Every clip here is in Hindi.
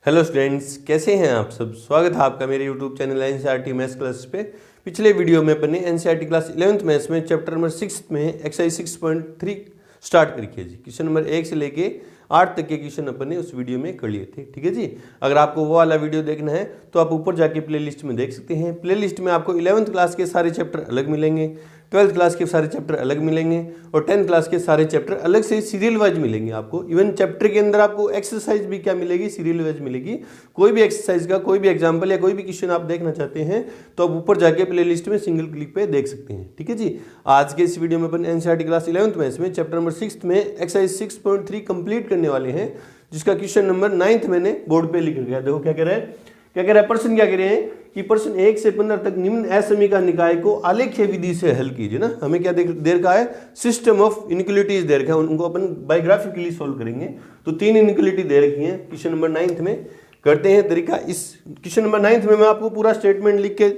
हेलो स्टूडेंट्स, कैसे हैं आप सब। स्वागत है आपका मेरे YouTube channel NCERT maths class पे। पिछले वीडियो में अपन ने एनसीईआरटी क्लास 11th मैथ्स में चैप्टर नंबर 6 में एक्सरसाइज 6.3 स्टार्ट करी है जी। क्वेश्चन नंबर 1 से लेके 8 तक के क्वेश्चन अपन ने उस वीडियो में कर लिए थे। ठीक है जी। अगर आपको वो वाला वीडियो देखना है तो आप ऊपर जाके प्ले लिस्ट में देख सकते हैं। प्ले लिस्ट में आपको 11th क्लास के सारे चैप्टर अलग मिलेंगे, 12th क्लास के सारे चैप्टर अलग मिलेंगे और 10th क्लास के सारे चैप्टर अलग से सीरियल वाइज मिलेंगे आपको। इवन चैप्टर के अंदर आपको एक्सरसाइज भी क्या मिलेगी, सीरियल वाइज मिलेगी। कोई भी एक्सरसाइज का कोई भी एग्जांपल या कोई भी क्वेश्चन आप देखना चाहते हैं तो आप ऊपर जाके प्ले लिस्ट में सिंगल क्लिक पे देख सकते हैं। ठीक है जी। आज के इस वीडियो में अपन एनसीईआरटी क्लास 11th मैथ्स में चैप्टर नंबर 6 में एक्सरसाइज 6.3 कंप्लीट करने वाले हैं, जिसका क्वेश्चन नंबर 9th मैंने बोर्ड पे लिख गया। देखो क्या कह रहा है, प्रश्न क्या कह रहे हैं कि प्रश्न 1 से 15 तक निम्न असमीका निकाय को आलेख्य विधि से हल कीजिए ना। हमें क्या देर का है, सिस्टम ऑफ इनइक्वालिटीज दे रखा है, उनको अपन बायोग्राफिकली सोल्व करेंगे। तो 3 इनइक्वालिटी दे रखी है क्वेश्चन नंबर 9th में। करते हैं तरीका। इस क्वेश्चन नंबर 9th में मैं आपको पूरा स्टेटमेंट लिख के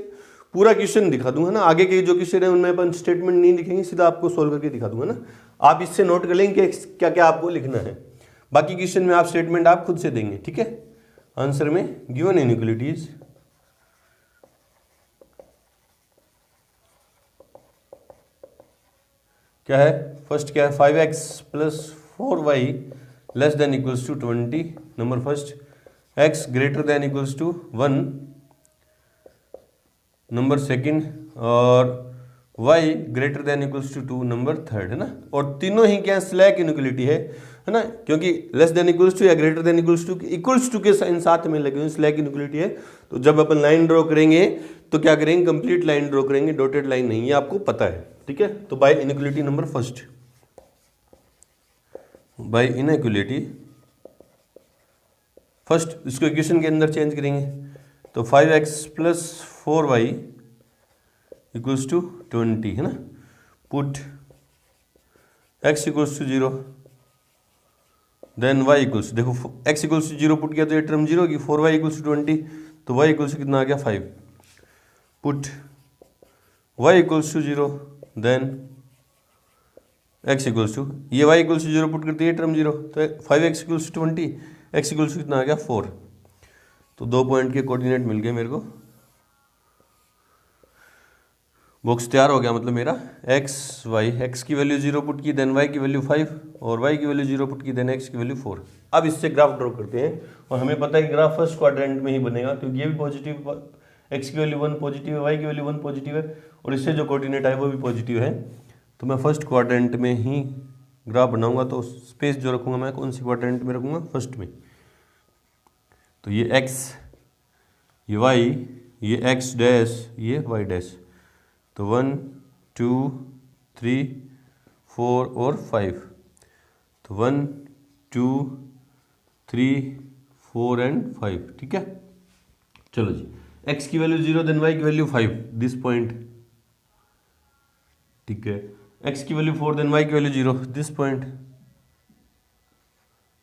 पूरा क्वेश्चन दिखा दूंगा ना। आगे के जो क्वेश्चन है उनमें अपन स्टेटमेंट नहीं लिखेंगे, सीधा आपको सोल्व करके दिखा दूंगा ना। आप इससे नोट कर लेंगे क्या क्या आपको लिखना है। बाकी क्वेश्चन में आप स्टेटमेंट आप खुद से देंगे। ठीक है। आंसर में गिवन इनइक्वालिटीज क्या है, फर्स्ट क्या है, 5x plus 4y less than equals to 20। Number first, x greater than equals to 1 number second, और y greater than equals to 2 number third, है ना। और तीनों ही क्या स्लैक इनइक्वालिटी है ना, क्योंकि लेस देन इक्वल्स टू या ग्रेटर देन इक्वल्स टू के साइन साथ में लगे हुए स्लैक इनइक्वालिटी है। तो जब अपन लाइन ड्रॉ करेंगे तो क्या करेंगे, कंप्लीट लाइन ड्रॉ करेंगे, डॉटेड लाइन नहीं, ये आपको पता है। ठीक है। तो by inequality number first, by inequality first इसको इक्वेशन के अंदर चेंज करेंगे। तो 5x plus 4y equals to 20, है ना। Put x equals to 0 then y equals, देखो x इक्वल्स टू 0 पुट किया तो ये टर्म 0 होगी, 4y इक्वल्स टू 20 तो y इक्वल्स टू कितना आ गया 5। Put y equals to 0 then x equals to, ये y इक्वल्स टू 0 पुट करते हैं टर्म 0 तो 5x equals to 20, x equals to कितना आ गया 4। तो 2 पॉइंट के कोऑर्डिनेट मिल गए मेरे को। बॉक्स तैयार हो गया, मतलब मेरा x y, x की वैल्यू 0 पुट की देन y की वैल्यू 5 और y की वैल्यू 0 पुट की देन x की वैल्यू 4। अब इससे ग्राफ ड्रॉ करते हैं और हमें पता है कि ग्राफ फर्स्ट क्वाड्रेंट में ही बनेगा, क्योंकि ये भी पॉजिटिव, x की वैल्यू 1 पॉजिटिव है, y की वैल्यू 1 पॉजिटिव है और इससे जो कोऑर्डिनेट है वो भी पॉजिटिव है। तो मैं फर्स्ट क्वाड्रेंट में ही ग्राफ बनाऊंगा। तो स्पेस जो रखूंगा मैं कौन सी क्वाड्रेंट में रखूंगा, फर्स्ट में। तो ये x, ये y, ये x डैश, ये y डैश। तो 1 2 3 4 और 5। तो 1 2 3 4 एंड 5। ठीक है। चलो जी, x की वैल्यू 0 देन y की वैल्यू 5, दिस पॉइंट। ठीक है। x की वैल्यू 4 देन y की वैल्यू 0, दिस पॉइंट।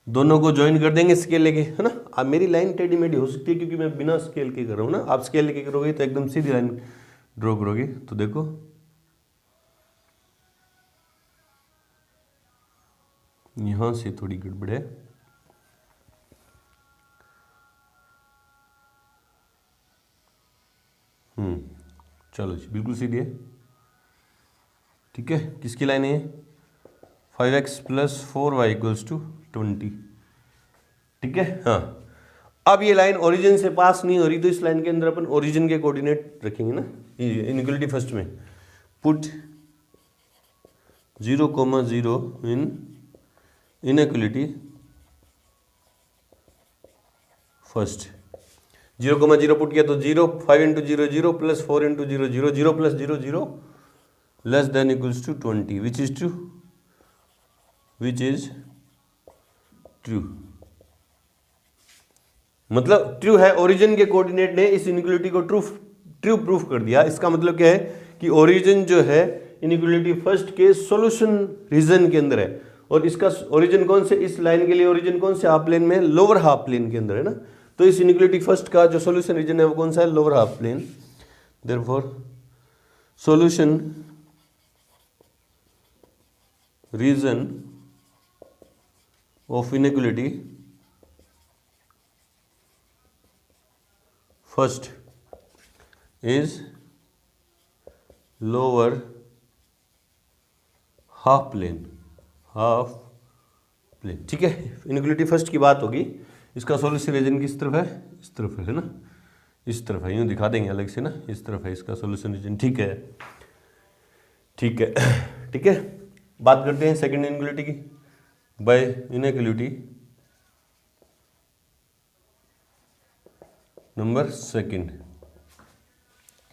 दोनों को ज्वाइन कर देंगे स्केल लेके, है ना। अब मेरी लाइन टेढ़ी मेढ़ी हो सकती है क्योंकि मैं बिना स्केल के कर रहा हूँ ना। आप स्केल लेके करोगे तो एकदम सीधी लाइन ड्रॉ करोगे। तो देखो यहां से थोड़ी गड़बड़ है। चलो जी, बिल्कुल सीधी है। ठीक है। किसकी लाइन है, 5x plus 4y equals to 20। ठीक है। हाँ, अब ये लाइन ओरिजिन से पास नहीं हो रही तो इस लाइन के अंदर अपन ओरिजिन के कोऑर्डिनेट रखेंगे ना। इनइक्वालिटी फर्स्ट में put 0,0 in inequality first. 0,0 put किया तो 0, 5 into 0 0 plus 4 into 0 0, 0 plus 0 0 less than equals to 20, which is true, which is true. मतलब ट्रू है, ओरिजिन के कोऑर्डिनेट ने इस इनइक्वालिटी को ट्रू प्रूफ कर दिया। इसका मतलब क्या है कि ओरिजिन जो है इनइक्वालिटी फर्स्ट के सॉल्यूशन रीजन के अंदर है। और इसका ओरिजिन कौन से, इस लाइन के लिए ओरिजिन कौन से हाफ प्लेन में, लोअर हाफ प्लेन के अंदर है ना। तो इस इनइक्वालिटी फर्स्ट का जो सॉल्यूशन रीजन है वो कौन सा है, lower half plane. Therefore solution region of inequality first is lower half plane, half plane. ठीक है, इनइक्वालिटी फर्स्ट की बात होगी। इसका सॉल्यूशन रीजन किस तरफ है? इस तरफ है ना, इस तरफ है, यूँ दिखा देंगे अलग से ना, इस तरफ है इसका सॉल्यूशन रीजन। ठीक है, ठीक है, ठीक है। बात करते हैं सेकंड इनइक्वालिटी की। बाय इनइक्वालिटी नंबर सेकंड,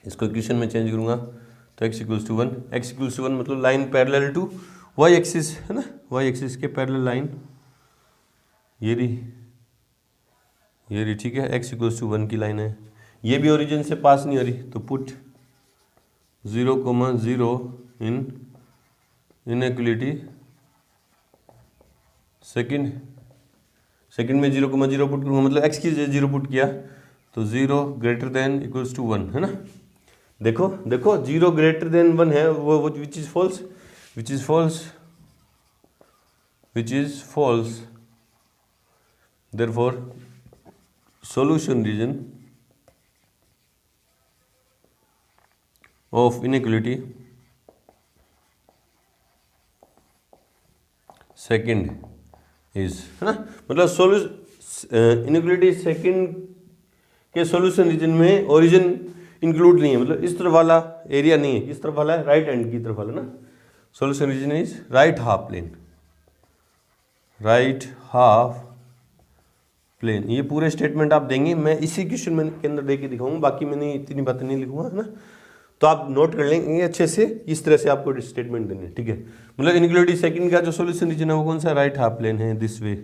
इसको इक्वेशन में चेंज करूंगा तो x equals to 1, x equals to 1 मतलब line parallel to y axis है ना, y एक्सिस के पैरेलल लाइन ये रही, ठीक है, x इक्वल्स टू 1 की लाइन है। ये भी ओरिजिन से पास नहीं हो रही, तो पुट 0,0 इन इनइक्वालिटी सेकंड में 0,0 पुट करूँगा, मतलब x की जगह 0 पुट किया तो 0 ग्रेटर देन इक्वल्स टू 1 है ना। देखो 0 ग्रेटर देन 1 है वो which is false, therefore solution region of inequality second is, है ना, मतलब इनइक्वालिटी सेकंड के सॉल्यूशन रीजन में ओरिजिन इंक्लूड नहीं है, मतलब इस तरफ वाला एरिया नहीं है। किस तरफ वाला है? राइट हैंड की तरफ वाला ना। Solution region is right half plane, right half plane. ये पूरे स्टेटमेंट आप देंगे, मैं इसी क्वेश्चन में के अंदर देके दिखाऊंगा, बाकी मैंने इतनी बातें नहीं लिखूंगा, है ना। तो आप नोट कर लेंगे अच्छे से, इस तरह से आपको स्टेटमेंट देने, ठीक है। मतलब इनइक्वालिटी सेकंड का जो सॉल्यूशन रीजन है वो कौन सा? राइट हाफ प्लेन है, दिस वे।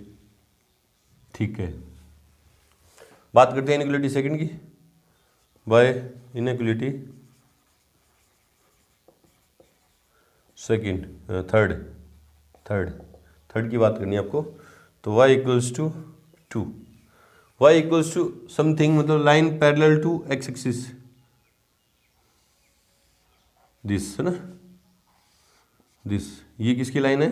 ठीक है, बात करते हैं इनइक्वालिटी सेकंड की। बाय इनइक्वालिटी सेकंड थर्ड की बात करनी है आपको। तो y equals to 2, y equals to something, मतलब line parallel to x axis, this है ना, दिस, ये किसकी लाइन है?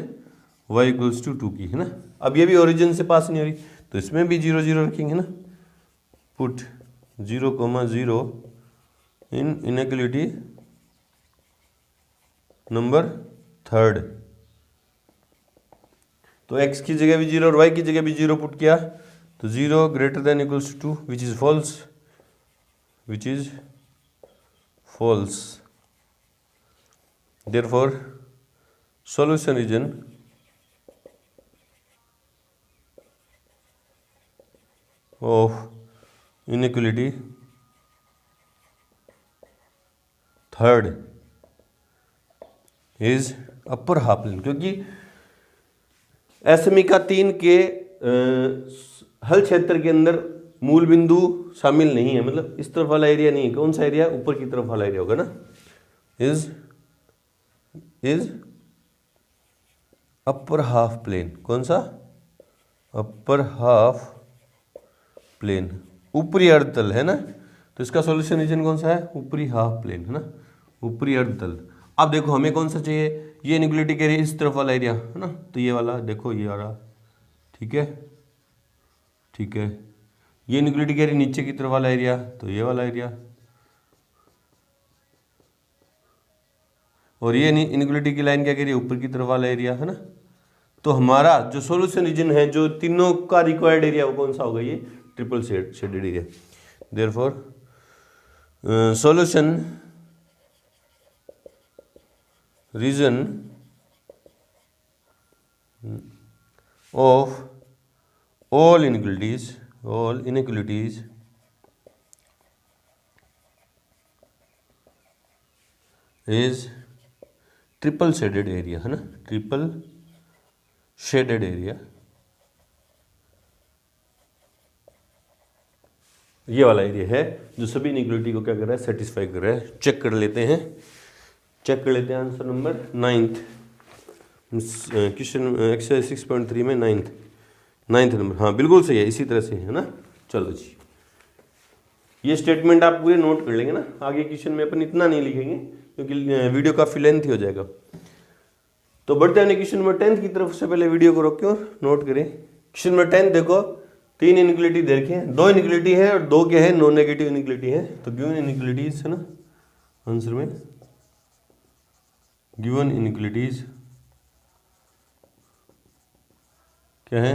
y इक्वल्स टू 2 की, है ना। अब ये भी ओरिजिन से पास नहीं हो रही, तो इसमें भी 0 0 रखेंगे ना। Put 0,0 in inequality number third. तो x की जगह भी 0 और y की जगह भी 0 पुट किया तो 0 greater than equals to 2 which is false, therefore solution region of inequality third is upper half plane, क्योंकि एसएमई का 3 के हल क्षेत्र के अंदर मूल बिंदु शामिल नहीं है, मतलब इस तरफ वाला एरिया नहीं है। कौन सा एरिया? ऊपर की तरफ वाला एरिया होगा ना। इज अपर हाफ प्लेन, कौन सा? अपर हाफ प्लेन, ऊपरी अर्धतल है ना। तो इसका सॉल्यूशन रीजन कौन सा है? ऊपरी हाफ प्लेन, है ना, ऊपरी अर्धतल। अब देखो हमें कौन सा चाहिए? ये इनइक्वालिटी के एरिया इस तरफ वाला एरिया है ना, तो ये वाला देखो, ये वाला, ठीक है, ठीक है। ये इनइक्वालिटी के एरिया नीचे की तरफ वाला एरिया, तो ये वाला एरिया, और ये इनइक्वालिटी की लाइन क्या कह रही है? ऊपर की तरफ वाला एरिया, है ना। तो हमारा जो सॉल्यूशन रीजन है, जो तीनों का रिक्वायर्ड एरिया, वो कौन सा होगा? ये triple shaded area. Therefore solution region of all inequalities is triple shaded area, है ना, ट्रिपल शेडेड एरिया। ये वाला एरिया है जो सभी इनइक्वालिटी को क्या कर रहा है? सेटिस्फाई कर रहा है। चेक कर लेते हैं answer number 9th question exercise 6.3 में 9th नंबर। हाँ बिल्कुल सही है, इसी तरह से है ना। चलो जी, ये स्टेटमेंट आप पूरे नोट कर लेंगे ना। आगे क्वेश्चन में अपन इतना नहीं लिखेंगे क्योंकि वीडियो काफ़ी लेंथी हो जाएगा। तो बढ़ते हैं क्वेश्चन नंबर 10 की तरफ। से पहले वीडियो को रोकें और नोट करें। क्वेश्चन नंबर 10 देखो, तीन इनइक्वलिटी दे रखे हैं, दो इनइक्वलिटी है और दो क्या है, नॉन नेगेटिव इनइक्वलिटी है। तो गिवन इनइक्वलिटीज है ना आंसर में, गिवन इनइक्वलिटीज क्या है,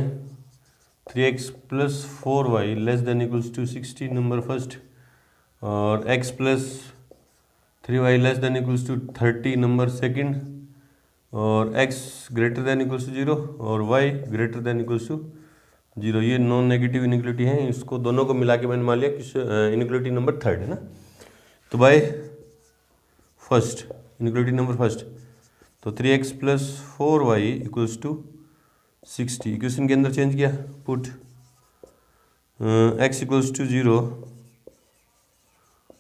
3x plus 4y less than equals to 60 number first, और x plus 3y less than equals to 30 number second, और x greater than equals to 0 और y greater than equals to 0। ये नॉन नेगेटिव इनइक्वलिटी है, इसको दोनों को मिला के मैंने मान लिया कि इनइक्वलिटी नंबर थर्ड है ना। तो by first inequality number first, तो 3x plus 4y equals to 60 equation के अंदर चेंज किया, put x equals to 0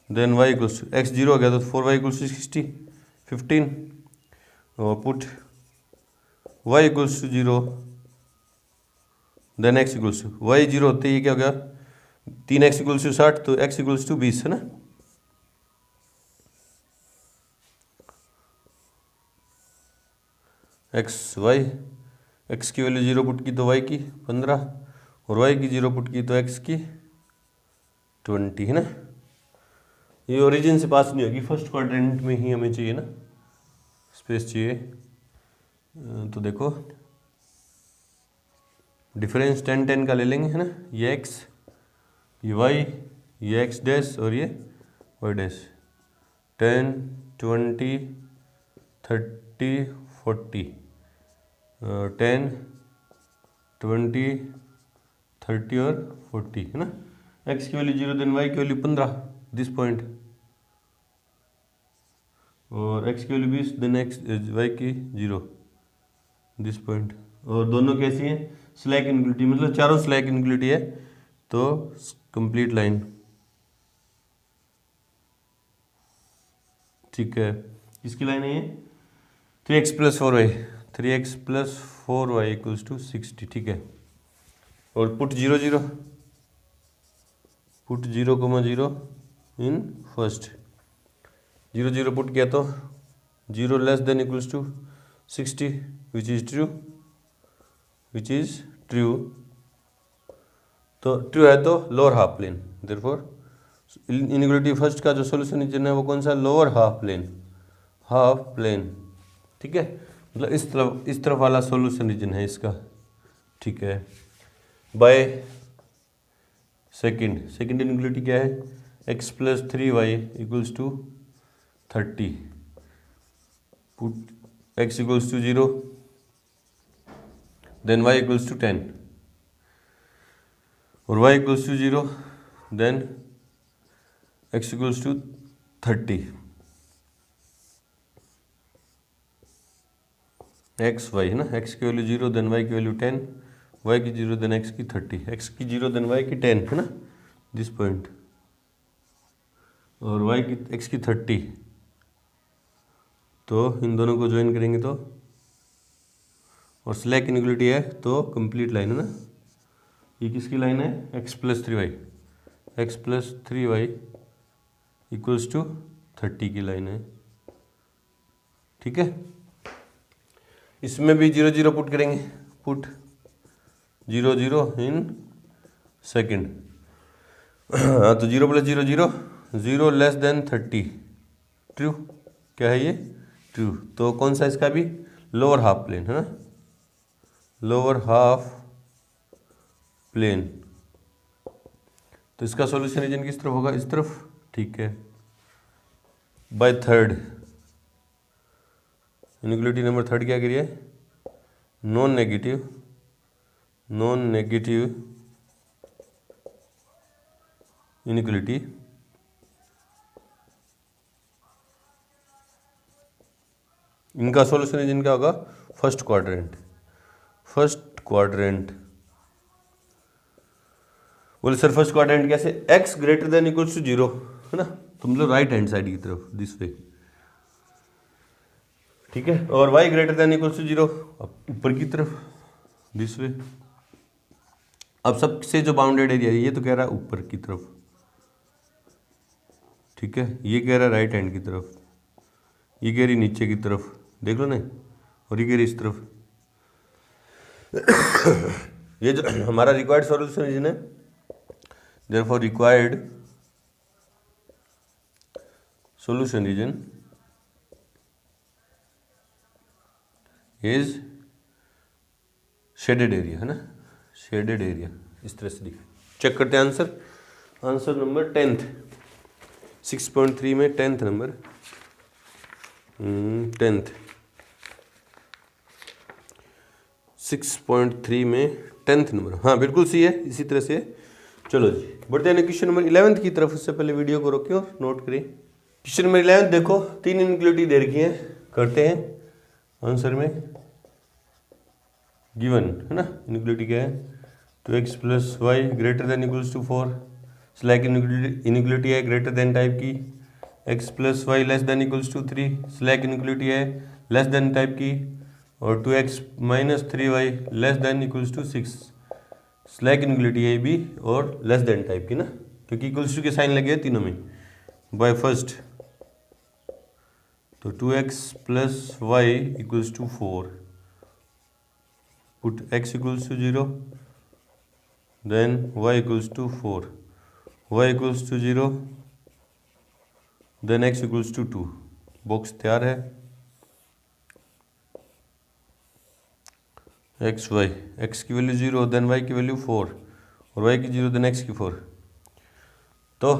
then y equals to, x 0 हो गया तो 4y इक्वल्स टू 60 15, और put y equals to 0 then x equals to, y 0 होते ही क्या हो गया, 3x इक्वल्स टू 60 तो x इक्वल्स टू 20 है ना। x की वैल्यू 0 पुट की तो y की 15, और y की 0 पुट की तो x की 20 है ना। ये ओरिजिन से पास नहीं होगी, फर्स्ट क्वाड्रेंट में ही हमें चाहिए ना, स्पेस चाहिए। तो देखो डिफरेंस 10 10 का ले लेंगे है ना, ये x, ये y, ये x डैश और ये y डैश, 10 20 30 40, 10 20 30 और 40 है ना। x की वैल्यू 0 देन y की वैल्यू 15 दिस पॉइंट, और x की वैल्यू 20 देन y की 0 दिस पॉइंट। और दोनों कैसी हैं, स्लैक इनइक्वलिटी, मतलब चारों स्लैक इनइक्वलिटी है, तो कंप्लीट लाइन ठीक है। किसकी लाइन है ये, 3x plus 4y, 3x plus 4y equals to 60 ठीक है। और put 0 0, put 0 0 in first, 0 0 put किया तो 0 less than equals to 60 which is true, which is true. तो ट्रू है तो lower half plane, therefore inequality first का जो सॉल्यूशन रीजन है वो कौन सा, lower half plane, half plane ठीक है, मतलब इस तरफ वाला सॉल्यूशन रीजन है इसका ठीक है। बाय सेकंड इनइक्वलिटी क्या है, x plus 3y equals to 30, put x equals to 0 then y equals to 10, और y equals to 0 then x equals to 30, x y है ना, x की वैल्यू 0 देन y की वैल्यू 10, y की 0 देन x की 30, x की 0 देन y की 10 है ना दिस पॉइंट, और y की x की 30। तो इन दोनों को ज्वाइन करेंगे तो, और स्लैक इनइक्वलिटी है तो कंप्लीट लाइन है ना। ये किसकी लाइन है, x plus 3y, x plus 3y equals to 30 की लाइन है ठीक है। इसमें भी 0 0 पुट करेंगे, पुट 0 0 इन सेकंड, तो 0 प्लस 0 0, 0 लेस देन 30 ट्रू, क्या है ये ट्रू। तो कौन सा इसका भी लोअर हाफ प्लेन है ना, लोअर हाफ प्लेन। तो इसका सॉल्यूशन रीजन किस तरफ होगा, इस तरफ ठीक है। By third inequality number third क्या करिए, नॉन नेगेटिव इनइक्वलिटी इनका सॉल्यूशन रीजन क्या होगा, फर्स्ट क्वाड्रेंट। बोले सर फर्स्ट क्वाड्रेंट कैसे, x greater than equals to 0 है ना, तो मतलब राइट हैंड साइड की तरफ दिस वे ठीक है, और y greater than equals to 0 ऊपर की तरफ दिस वे। अब सबसे जो बाउंडेड एरिया है ये तो कह रहा है ऊपर की तरफ ठीक है, ये कह रहा है राइट हैंड की तरफ, ये कह रही नीचे की तरफ देख लो ना, और ये कह रही इस तरफ ये जो हमारा रिक्वायर्ड सॉल्यूशन रीजन है, therefore required solution region is shaded area, है ना, शेडेड एरिया, इस तरह से दिखा। चेक करते हैं आंसर। आंसर नंबर 10th 6.3 में 10th नंबर 10th 6.3 में 10th नंबर, हाँ बिल्कुल सही है, इसी तरह से। चलो जी बढ़ते हैं क्वेश्चन नंबर 11th की तरफ। उससे पहले वीडियो को रोकिए और नोट करिए। क्वेश्चन नंबर 11 देखो, 3 इनइक्वालिटी दे रखी है, करते हैं आंसर में। गिवन है ना, इनइक्वालिटी क्या है, 2x + y > 4, स्लैक इनइक्वालिटी है ग्रेटर देन टाइप की, x + y <= 3, स्लैक इनइक्वालिटी है लेस देन टाइप की, और 2x - 3y <= 6, स्लैक इनइक्वालिटी है भी और लेस देन टाइप की ना, क्योंकि इक्वल्स टू के साइन लगे हैं तीनों में। बाय फर्स्ट तो 2x + y = 4, put x = 0, then y = 4, y = 0, then x = 2। Box तैयार है। x y, x की वैल्यू 0, देन y की वैल्यू 4, और y की 0, देन x की 4। तो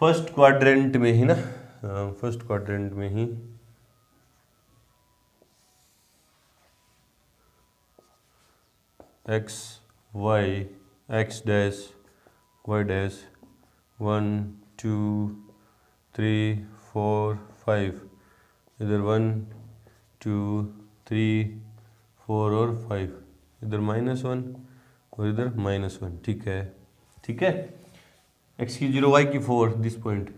फर्स्ट क्वाड्रेंट में ही ना, फर्स्ट क्वाड्रेंट में ही x y x dash y dash 1 2 3 4 5, इधर 1 2 3 4 और 5, इधर -1 और इधर -1। ठीक है, ठीक है। x की 0 y की 4 दिस पॉइंट,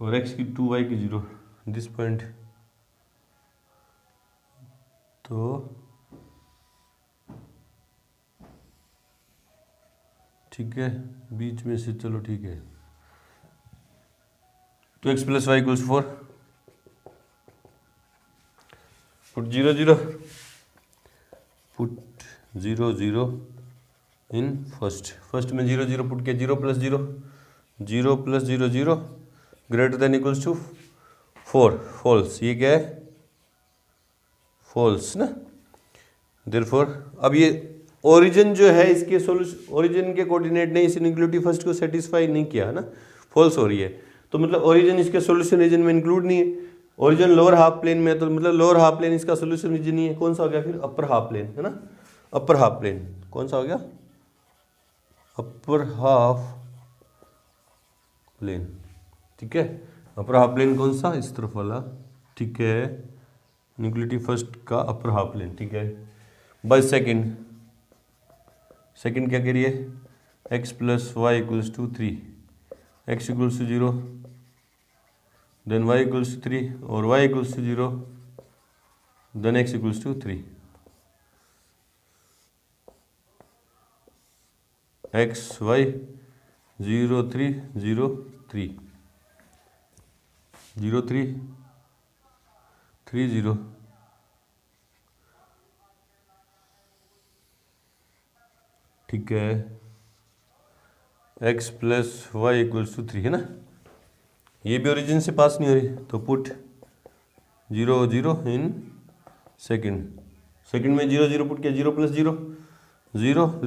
और x की 2 y की 0 दिस पॉइंट। तो ठीक है, बीच में से चलो ठीक है। तो x + y = 4, put 0 0, put 0 0 in first में 0 0 पुट के 0 + 0, 0 + 0 0 > 4, फॉल्स। ये क्या है, फॉल्स ना। देयरफॉर अब ये ओरिजिन जो है इसके सोल्यूशन, ओरिजिन के कोऑर्डिनेट ने इस इनइक्वालिटी फर्स्ट को सेटिस्फाई नहीं किया ना, फॉल्स हो रही है। तो मतलब ओरिजिन इसके सोल्यूशन रीजन में इंक्लूड नहीं है। ओरिजिन लोअर हाफ प्लेन में है, तो मतलब लोअर हाफ प्लेन इसका सोल्यूशन रीजन नहीं है। कौन सा हो गया फिर, अपर हाफ प्लेन, है ना। अपर हाफ प्लेन कौन सा हो गया, अपर हाफ प्लेन। ठीक है, अपर हाफ प्लेन कौन सा, इस तरफ वाला। ठीक है, इनइक्वालिटी फर्स्ट का अपर हाफ प्लेन। ठीक है, बाय सेकंड क्या कह रही है, x + y = 3, x = 0, then y = 3, और y = 0, then x = 3। x y 0 3 0 3 0 3 3 0, ठीक है। x + y = 3 है ना, ये भी ओरिजिन से पास नहीं हो रही, तो पुट 0 0 इन सेकंड में 0 0 पुट किया, 0 + 0 0 <=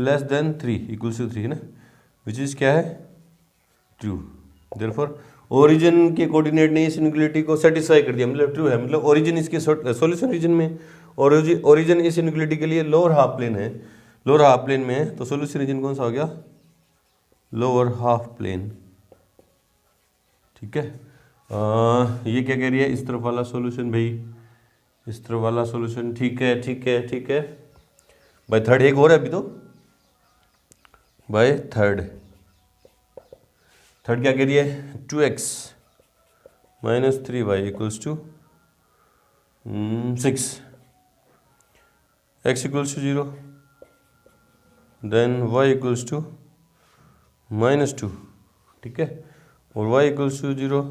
3 = 3 है ना, विच इज क्या है, ट्रू। देयरफॉर ओरिजिन के कोऑर्डिनेट ने इस इनइक्वालिटी को सेटिस्फाई कर दिया, मतलब ट्रू है। मतलब ओरिजिन इसके सॉल्यूशन रीजन में, और ओरिजिन इस इनइक्वालिटी के लिए लोअर हाफ प्लेन है, लोअर हाफ प्लेन में है, तो सॉल्यूशन रीजन कौन सा हो गया, लोअर हाफ प्लेन। ठीक है, ये क्या कह रही है, इस तरफ वाला सॉल्यूशन भाई, इस तरफ वाला सॉल्यूशन। ठीक है, ठीक है, ठीक है। बाय थर्ड एक और है अभी, तो बाय थर्ड क्या कह रही है, 2x - 3y = 6, x = 0, then y = -2। ठीक है, और y = 0,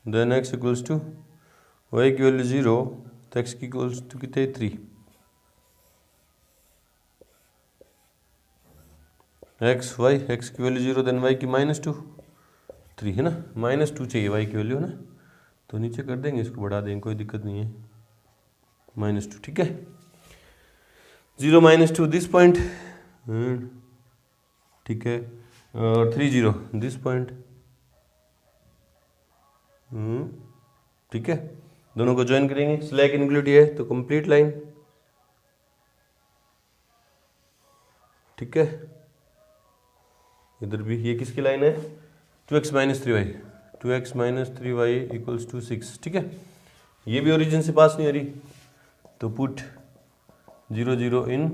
देन x = y की वैल्यू 0, तो x की इक्वल्स टू कितने 3, एक्स वाई, एक्स की वैल्यू 0 देन y की -2, 3 है ना, -2 चाहिए y की वैल्यू है ना, तो नीचे कर देंगे, इसको बढ़ा देंगे, कोई दिक्कत नहीं है, -2 ठीक है। 0 -2 दिस पॉइंट, ठीक है, और 3 0 दिस पॉइंट, ठीक है, दोनों को ज्वाइन करेंगे, स्लैक इनक्लूडिव है तो कंप्लीट लाइन, ठीक है। इधर भी ये किसकी लाइन है, 2x - 3y, 2x - 3y = 6, ठीक है। ये भी ओरिजिन से पास नहीं आ रही, तो पुट 0 0 इन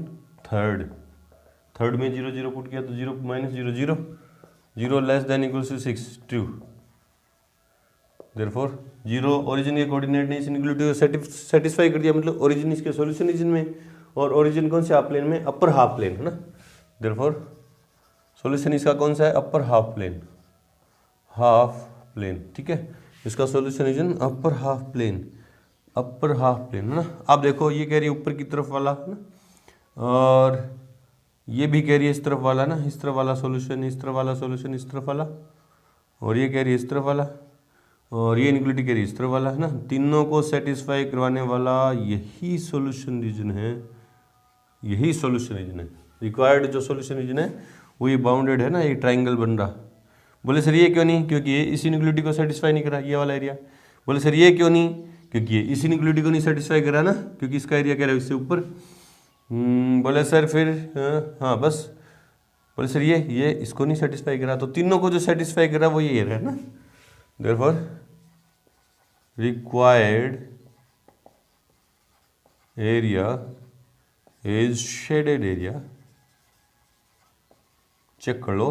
थर्ड में 0 0 पुट किया तो 0 - 0 0, 0 less than equals to 6, true. Therefore 0 origin के कोऑर्डिनेट ने इस इनक्लूडिव सेटिस्फाई कर दिया, मतलब ओरिजिन इसके सॉल्यूशन रीजन में, और ओरिजिन कौन से हाफ प्लेन में, अपर हाफ प्लेन है ना। देयरफॉर सॉल्यूशन इसका कौन सा है, अपर हाफ प्लेन, ठीक है। इसका solution region upper half plane है ना। आप देखो ये कह रही है ऊपर की तरफ वाला है ना, और ये भी कह रही है इस तरफ वाला ना, इस तरफ वाला सॉल्यूशन, इस तरफ वाला सॉल्यूशन, इस तरफ वाला, और ये कह रही है इस तरफ वाला, और ये इनक्लूडिव कह रही है इस तरफ वाला है ना। तीनों को सेटिस्फाई करवाने वाला यही सॉल्यूशन रीजन है, रिक्वायर्ड जो सॉल्यूशन रीजन है वो ये बाउंडेड है ना, ये ट्राइंगल बन रहा। बोले सर ये क्यों नहीं, क्योंकि ये इस इनक्लूडिव को सेटिस्फाई नहीं करा, ये वाला एरिया। बोले सर ये क्यों नहीं, क्योंकि ये इस इनक्लूडिव को नहीं सेटिस्फाई करा ना, क्योंकि इसका एरिया कह रहा है इससे ऊपर। बोले सर फिर हाँ बस, बोले सर ये इसको नहीं सेटिस्फाई करा, तो तीनों को जो सेटिस्फाई करा वो ये एरिया है ना। Therefore required area is shaded area. Check कर लो।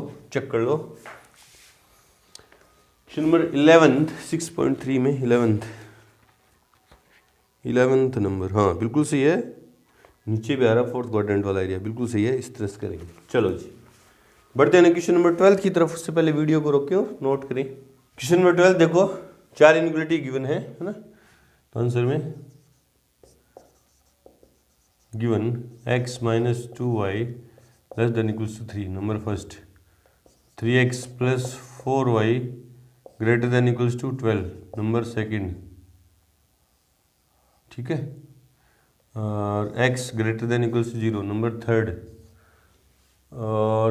क्वेश्चन नंबर 11 6.3 में 11th नंबर, हाँ बिल्कुल सही है, नीचे भी आ रहा फोर्थ क्वाड्रेंट वाला एरिया, बिल्कुल सही है, इस तरह से करेंगे। चलो जी बढ़ते हैं क्वेश्चन नंबर 12 की तरफ। उससे पहले वीडियो को रोके और नोट करें। क्वेश्चन नंबर 12 देखो, 4 इनइक्वालिटी गिवन है ना, तो आंसर में given x - 2y less than equals to 3, number first 3x + 4y greater than equals to 12, number second, ठीक है, और x greater than equals to 0, number third, और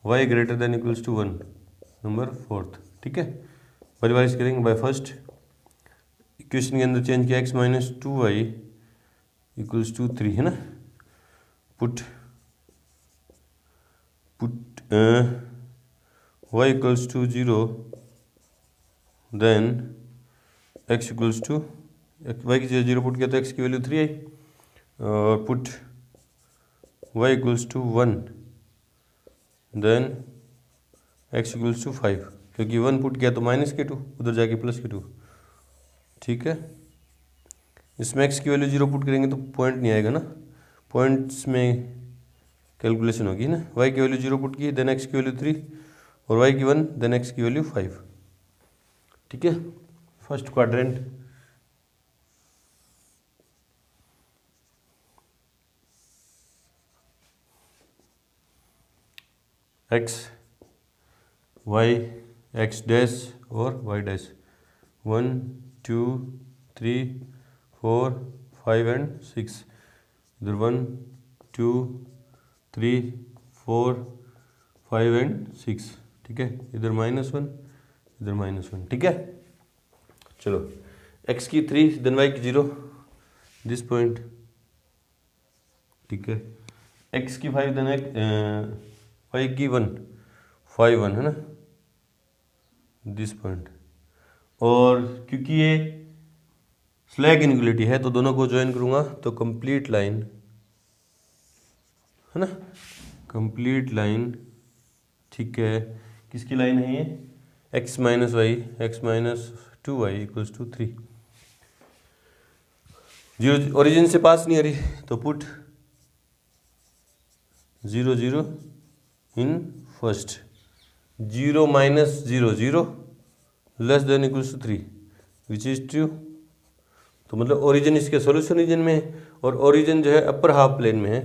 y greater than equals to 1, number fourth, ठीक है। बारी बारी से करेंगे। बाय फर्स्ट इक्वेशन के अंदर चेंज किया, x - 2y = 3 है ना, put y = 0, then x = y की जगह 0 पुट किया तो x की वैल्यू 3 आई, और पुट y = 1, देन x = 5, क्योंकि 1 पुट किया तो -2, उधर जाके +2, ठीक है। इसमें x की वैल्यू 0 पुट करेंगे तो पॉइंट नहीं आएगा ना, पॉइंट्स में कैलकुलेशन होगी ना। y की वैल्यू 0 पुट की, देन x की वैल्यू 3, और y की 1, देन x की वैल्यू 5, ठीक है। First quadrant x y x dash और y डैश, 1 2 3 4 5 एंड 6, इधर 1 2 3 4 5 एंड 6, ठीक है। इधर -1 इधर -1, ठीक है। चलो x की 3 देन y की 0, दिस पॉइंट, ठीक है। x की 5 देन y की 1 5 1 है ना, दिस पॉइंट। और क्योंकि ये स्लैग इनइक्वालिटी है तो दोनों को ज्वाइन करूंगा तो कंप्लीट लाइन है ना, कंप्लीट लाइन, ठीक है। किसकी लाइन है ये, x - y x - 2y = 3, zero origin से पास नहीं आ रही तो put 0 0 in first, 0 - 0 0 less than equals to 3, which is true. तो मतलब ओरिजिन इसके सॉल्यूशन रीजन में है और ओरिजिन जो है अपर हाफ प्लेन में है,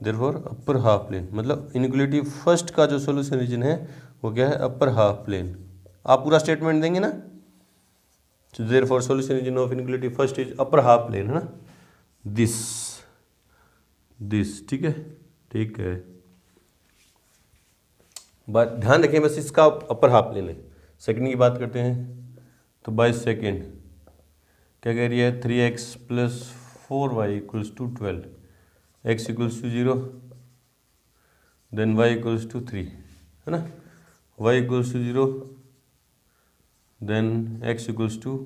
देयरफॉर अपर हाफ प्लेन मतलब इनइक्वालिटी फर्स्ट का जो सॉल्यूशन रीजन है वो क्या है, अपर हाफ प्लेन। आप पूरा स्टेटमेंट देंगे ना, तो therefore solution region of inequality first is upper half plane, है ना, दिस दिस, ठीक है, ठीक है। बात ध्यान रखें बस, इसका अपर हाफ प्लेन है। सेकंड की बात करते हैं, तो बाय सेकंड क्या कह रही है, 3x plus 4y equals to 12, x equals to 0, then y equals to 3, है ना, y equals to 0, then x equals to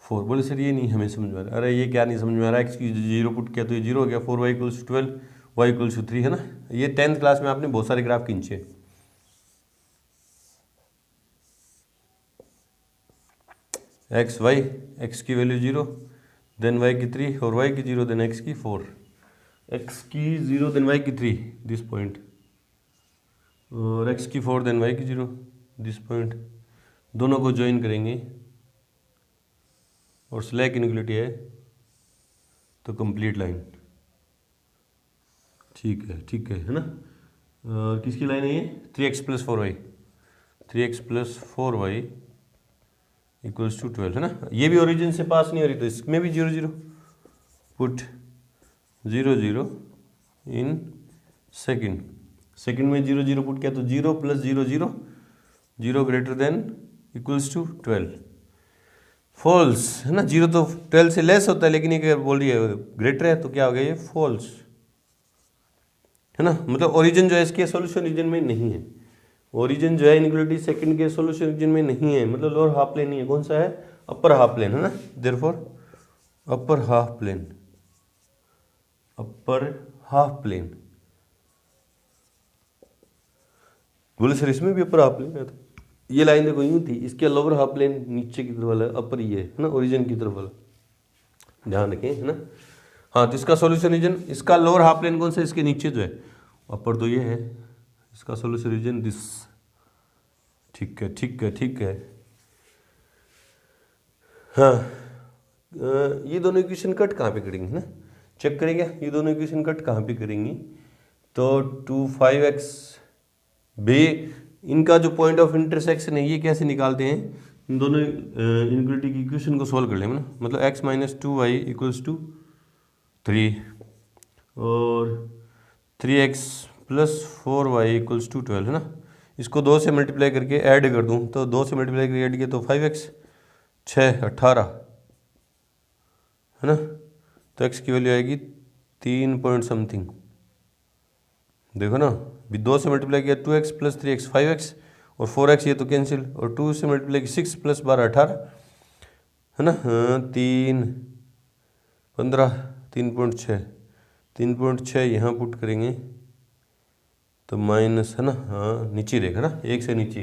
4। बोले सर ये नहीं हमें समझ में आ रहा। अरे ये क्या नहीं समझ में आ रहा है, x की 0 पुट किया तो ये 0 हो गया, 4y equals to 12, y equals to 3, है ना। ये 10th क्लास में आपने बहुत सारे ग्राफ खींचे। एक्स वाई, एक्स की वैल्यू 0, देन y की 3 और y की 0, देन x की 4, x की 0 देन y की 3 दिस पॉइंट, और x की 4 देन y की 0 दिस पॉइंट। दोनों को ज्वाइन करेंगे और स्लैक इनइक्वालिटी है तो कंप्लीट लाइन, ठीक है, ठीक है ना। किसकी लाइन है ये, 3x plus 4y, 3x plus 4y equals to 12, है ना। ये भी ओरिजिन से पास नहीं हो रही तो इसमें भी 0 0 पुट 0 0 इन सेकंड, सेकंड में 0 0 पुट किया तो 0 plus 0 0, 0 greater than equals to 12, false, है ना। 0 तो 12 से लेस होता है, लेकिन ये बोल रही है ग्रेटर है तो क्या हो गया ये फॉल्स, है ना। मतलब ओरिजिन जो है इसके सॉल्यूशन रीजन में नहीं है, ओरिजिन जो है इनइक्वालिटी सेकंड के सॉल्यूशन रीजन में नहीं है, मतलब लोअर हाफ प्लेन नहीं है। कौन सा है, अपर हाफ प्लेन, है ना, therefore upper half plane, upper half plane. बोले सर इसमें भी अपर हाफ प्लेन है, तो ये लाइन देखो यूं थी, इसके लोअर हाफ प्लेन नीचे की तरफ वाला, अपर ये है ना, ओरिजिन की तरफ वाला, ध्यान रखें, है ना। हाँ, तो इसका सॉल्यूशन रीजन, इसका लोअर हाफ प्लेन कौन सा, इसके नीचे जो है, अपर तो ये है, इसका सॉल्यूशन रीजन दिस, ठीक है, ठीक है, ठीक है। हाँ, ये दोनों इक्वेशन कट कहाँ पे करेंगे ना, चेक करेंगे ये दोनों इक्वेशन कट कहाँ पे करेंगी। तो 2 5x बे, इनका जो पॉइंट ऑफ इंटरसेक्शन है ये कैसे निकालते हैं, इन दोनों इनइक्वालिटी की इक्वेशन को सॉल्व कर लेंगे ना। मतलब x minus 2y equals to 3 और 3x plus 4y equals to 12, है ना। इसको 2 से मल्टीप्लाई करके ऐड कर दूं तो 2 से मल्टीप्लाई करके ऐड किया तो 5x 6 18, है ना। तो x की वैल्यू आएगी 3 पॉइंट समथिंग, देखो ना, 2 से मल्टीप्लाई किया 2x प्लस 3x 5x और 4x ये तो कैंसिल, और 2 से मल्टीप्लाई किया 6 प्लस 12 18, है ना। हाँ, 3 15 3.6, 3.6 यहाँ पुट करेंगे तो माइनस, है ना, हाँ नीचे रहेगा ना, एक से नीचे।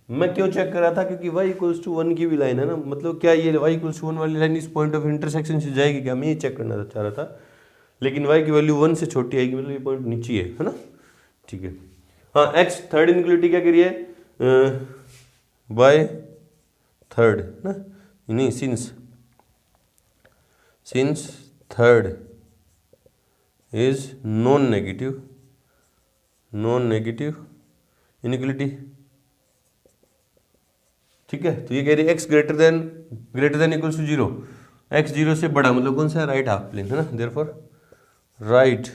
मैं क्यों चेक कर रहा था, क्योंकि y इक्वल्स टू 1 की भी लाइन है ना, मतलब क्या ये y इक्वल्स टू 1 वाली लाइन इस पॉइंट ऑफ इंटरसेक्शन से जाएगी क्या, मैं ये चेक करना चाह रहा था। लेकिन y की वैल्यू 1 से छोटी आएगी, मतलब ये पॉइंट नीचे है ना, ठीक है। हाँ, x थर्ड इनइक्वालिटी क्या करिए, बाय थर्ड ना, नहीं since third is non negative inequality, ठीक है। तो ये कह रही है x greater than equals to 0, x 0 से बड़ा, मतलब कौन सा है, राइट हाफ प्लेन, है ना, देयरफॉर राइट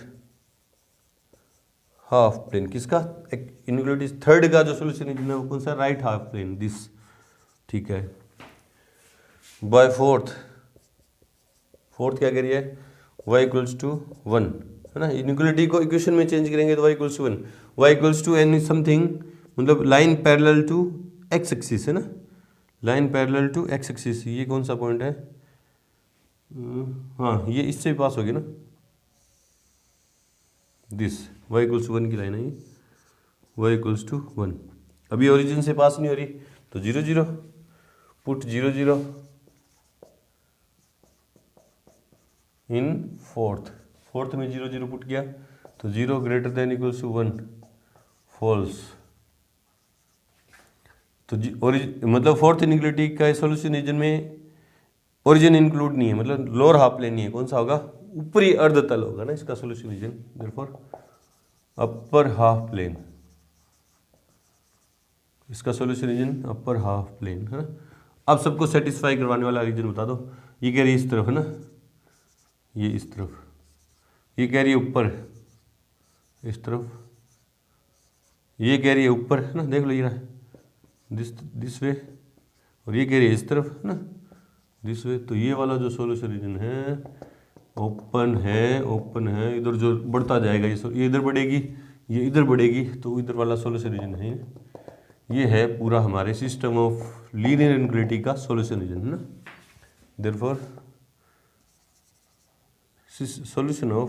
हाफ प्लेन किसका, इनइक्वालिटी थर्ड का जो सॉल्यूशन है वो कौन सा, राइट हाफ प्लेन दिस, ठीक है। बाय फोर्थ क्या कह रही है, y इक्वल्स टू 1, है ना। इनइक्वालिटी को इक्वेशन में चेंज करेंगे तो y equals to 1, y equals to n something, मतलब line parallel to x axis, है ना, line parallel to x axis. ये कौन सा पॉइंट है, हाँ ये इससे पास होगी ना, दिस y इक्वल्स टू 1 की लाइन है ये, y इक्वल्स टू 1। अभी ओरिजिन से पास नहीं हो रही तो 0 0 पुट 0 0 इन फोर्थ में 0 0 पुट किया तो 0 greater than equals to 1 false. तो मतलब फोर्थ इनइक्वालिटी का सॉल्यूशन रीजन में ओरिजिन इंक्लूड नहीं है, मतलब लोअर हाफ प्लेन नहीं है, कौन सा होगा, ऊपरी अर्धतल होगा ना इसका solution region, therefore upper half plane, इसका solution region upper half plane है ना। अब सबको सेटिस्फाई करवाने वाला रीजन बता दो। ये कह रही है इस तरफ है ना, ये इस तरफ, ये कह रही है ऊपर इस तरफ, ये कह रही है ऊपर है ना, देख लो ये रहा दिस वे, और ये कह रही है इस तरफ है ना दिस वे। तो ये वाला जो सोल्यूशन रीजन है ओपन है, ओपन है, इधर जो बढ़ता जाएगा ये इधर बढ़ेगी, ये इधर बढ़ेगी, तो इधर वाला सोल्यूशन रीजन है ये है पूरा हमारे सिस्टम ऑफ लीनियर इनइक्वालिटी का सोल्यूशन रीजन है ना। Therefore solution of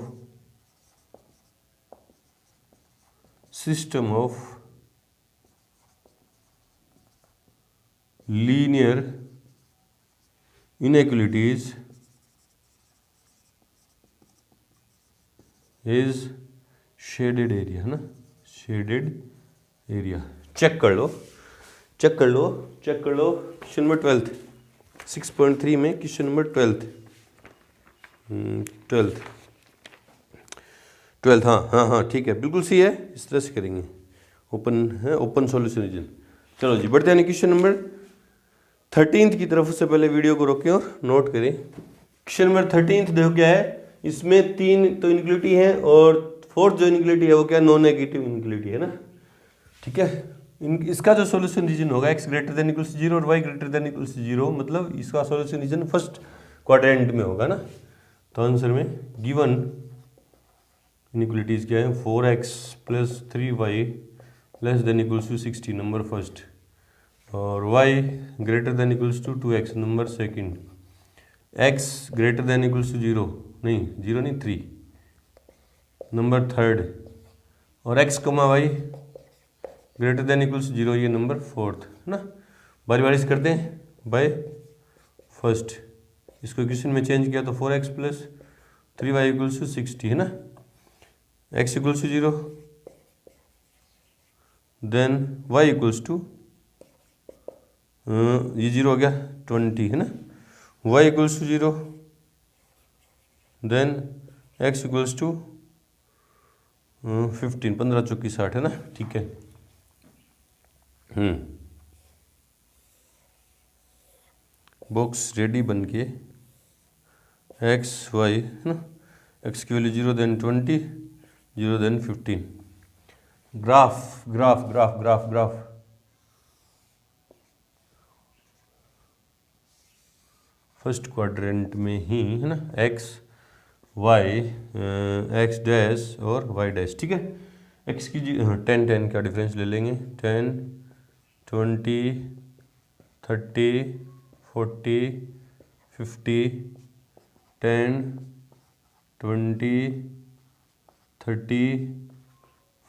system of linear inequalities is shaded area है ना, shaded area। चेक कर लो क्वेश्चन नंबर 12 6.3 में क्वेश्चन नंबर 12 हाँ ठीक है, बिल्कुल सही है, इस तरह से करेंगे, ओपन है, ओपन सॉल्यूशन रीजन। चलो जी बढ़ते हैं क्वेश्चन नंबर 13 की तरफ। उससे पहले वीडियो को रोकें और नोट करें। क्वेश्चन नंबर 13 देखो क्या है, इसमें 3 तो इनइक्वालिटी है और 4th जो इनइक्वालिटी है वो क्या, नॉन नेगेटिव इनइक्वालिटी है ना, ठीक है। इसका जो सॉल्यूशन रीजन होगा x ग्रेटर देन इक्वल्स 0 और y ग्रेटर देन इक्वल्स 0, मतलब इसका सॉल्यूशन रीजन फर्स्ट क्वाड्रेंट में होगा ना। तो आंसर में गिवन इनइक्वालिटीज क्या है, 4x + 3y less than equals to 60 number first, और y greater than equals to 2x number second, x greater than equals to 0 नहीं 3 नंबर थर्ड, और x, y greater than equals 0 ये नंबर फोर्थ है ना। बारी बारी से करते हैं बाय फर्स्ट, इसको इक्वेशन में चेंज किया तो 4x + 3y = 60 है ना, x = 0 देन y = ये 0 हो गया 20 है ना, y = 0 देन x = 15, 15 चौकी 60 है ना, ठीक है। बॉक्स रेडी बन के x y है ना, x की value 0 then 20 0 then 15। Graph graph graph graph graph first quadrant में ही है ना, x y x डैश और y डैश, ठीक है। x की 10 10 का डिफरेंस ले लेंगे, 10 20 30 40 50 10 20 30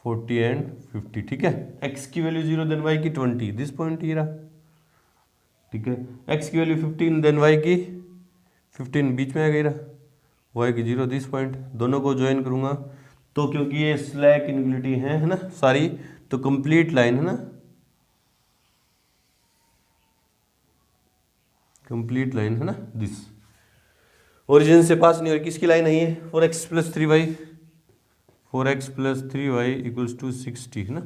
40 एंड 50, ठीक है। x की वैल्यू 0 देन y की 20, दिस पॉइंट ये रहा, ठीक है। x की वैल्यू 15 देन y की 15 बीच में आ गई रहा, y की 0 दिस पॉइंट, दोनों को ज्वाइन करूंगा तो क्योंकि ये स्लैक इनइक्वालिटी है ना सारी, तो कंप्लीट लाइन है ना, कंप्लीट लाइन है ना, दिस ओरिजिन से पास नहीं हो रही, किसकी लाइन है ये, 4x + 3y 4x + 3y = 60 है ना।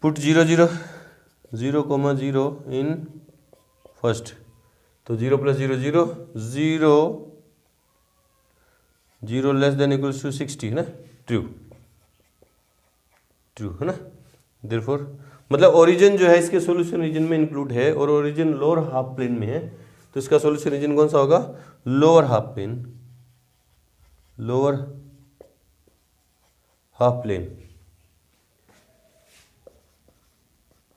पुट 0 0 0, 0 इन फर्स्ट, तो 0 + 0 0 0 0 लेस देन इक्वल्स टू 60 है ना, ट्रू है ना। देयरफॉर मतलब ओरिजिन जो है इसके सॉल्यूशन रीजन में इंक्लूड है और ओरिजिन लोअर हाफ प्लेन में है, तो इसका सॉल्यूशन रीजन कौन सा होगा, lower half plane, lower half plane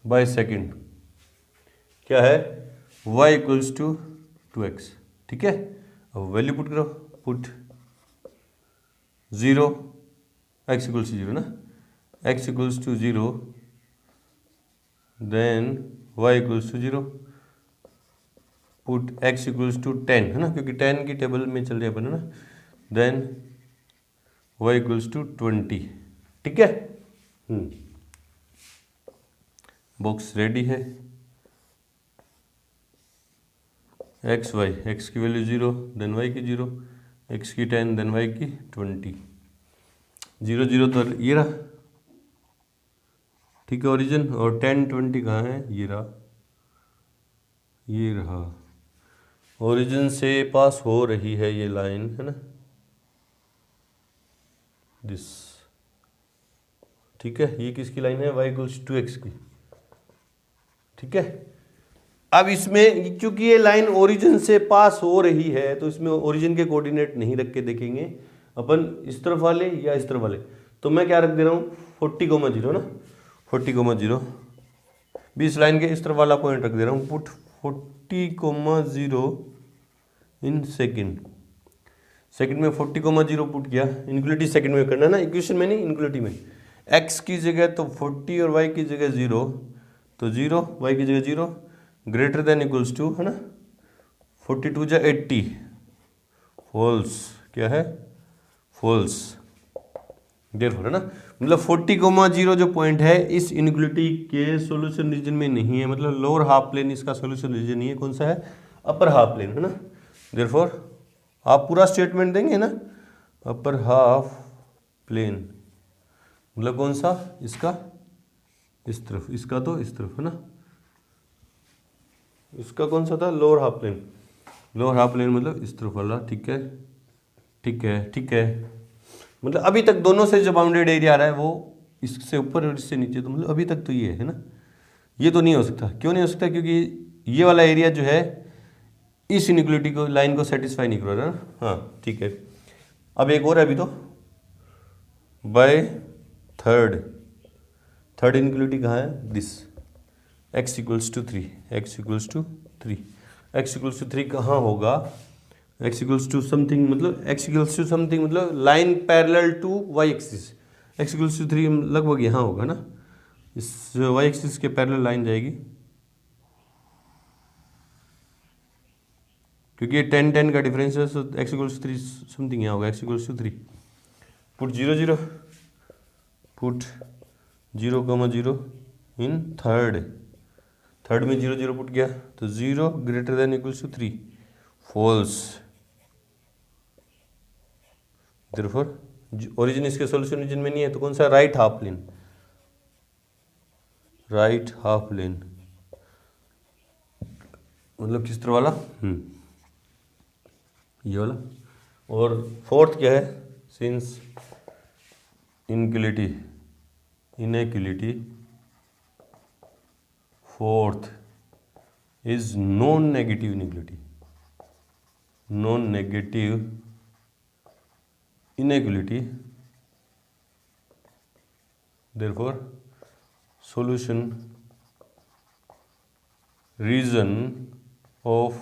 by second क्या है, y = 2x, ठीक है। अब वैल्यू पुट करो, पुट 0 x = 0 ना, x = 0 then y = 0, put x = 10 है ना, क्योंकि 10 की टेबल में चल जाए बना ना, देन y = 20, ठीक है। बॉक्स रेडी है, एक्स वाई, एक्स की वैल्यू 0 देन वाई की 0, एक्स की 10 देन वाई की 20, 0 0 तो ये रहा, ठीक है ओरिजिन, और 10 20 कहाँ है, ये रहा, ये रहा, ओरिजिन से पास हो रही है ये लाइन, है ना, दिस, ठीक है, ये किसकी लाइन है, y इक्वल्स टू एक्स की, ठीक है। अब इसमें क्योंकि ये लाइन ओरिजिन से पास हो रही है तो इसमें ओरिजिन के कोऑर्डिनेट नहीं रख के देखेंगे अपन, इस तरफ वाले या इस तरफ वाले, तो मैं क्या रख दे रहा हूँ 40,0 ना, 40,0 भी इस लाइन के इस तरफ वाला पॉइंट रख दे रहा हूँ, पुट 40,0 इन सेकेंड, सेकंड में 40,0 पुट किया, इनक्लुटी सेकंड में करना ना, इक्वेशन में नहीं इनक्लुटी में, x की जगह तो 40 और y की जगह 0, तो 0, y की जगह 0, ग्रेटर देन इक्वल्स टू, है ना, 42 जा 80, फॉल्स, क्या है, फॉल्स, देयरफॉर, है ना, मतलब 40,0 जो पॉइंट है इस इनक्लुटी के सॉल्यूशन रीजन में नहीं है, मतलब लोअर हाफ प्लेन इसका सॉल्यूशन रीजन नहीं है, कौन सा है, अपर हाफ प्लेन, है ना, देयरफॉर आप पूरा स्टेटमेंट देंगे ना, अपर हाफ प्लेन मतलब कौन सा, इसका इस तरफ, इसका तो इस तरफ, है ना, इसका कौन सा था, lower half plane, lower half plane मतलब इस तरफ वाला, ठीक है, ठीक है, ठीक है, मतलब अभी तक दोनों से जो बाउंडेड एरिया आ रहा है वो इससे ऊपर और इससे नीचे, तो मतलब अभी तक तो ये है ना, ये तो नहीं हो सकता, क्यों नहीं हो सकता, क्योंकि ये वाला एरिया जो है इस इनइक्वालिटी को, लाइन को सेटिस्फाई नहीं कर रहा ना, हाँ ठीक है। अब एक और है अभी तो, बाय थर्ड इनइक्वालिटी कहाँ है, this, x equals to 3, x equals to 3, x equals to 3 कहाँ होगा, x इक्वल्स टू समथिंग, मतलब x इक्वल्स टू समथिंग मतलब line parallel to y axis, x equals to 3 लगभग यहाँ होगा ना, इस y एक्सिस के पैरेलल लाइन जाएगी, क्योंकि ये 10 10 का डिफरेंस है, तो x इक्वल्स टू 3 समथिंग यहाँ होगा, x equals to 3, put 0 0, put 0,0 in third में 0 0 पुट किया, तो 0 greater than equals to 3, false, therefore origin इसके सॉल्यूशन रीजन में नहीं है, तो कौन सा, right half plane, right half plane मतलब किस तरह वाला, ये वाला। और फोर्थ क्या है, since inequality fourth is non negative inequality, non negative inequality, therefore solution region of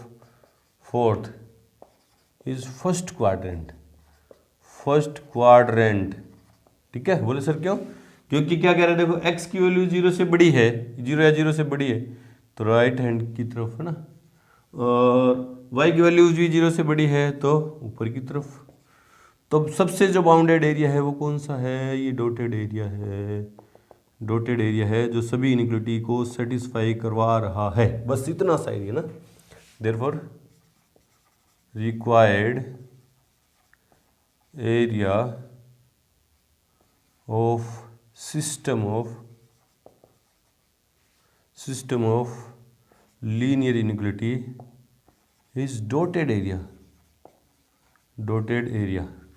fourth is first quadrant, ठीक है, बोले सर क्यों, क्योंकि क्या कह रहे हैं, देखो x की वैल्यू 0 से बड़ी है, 0 या 0 से बड़ी है तो राइट हैंड की तरफ, है ना, और y की वैल्यू भी 0 से बड़ी है तो ऊपर की तरफ, तो सबसे जो बाउंडेड एरिया है वो कौन सा है, ये डॉटेड एरिया है, डॉटेड एरिया है जो सभी इनइक्वालिटी को सेटिस्फाई करवा रहा है, बस इतना सा एरिया ना, therefore required area of system of linear inequality is dotted area,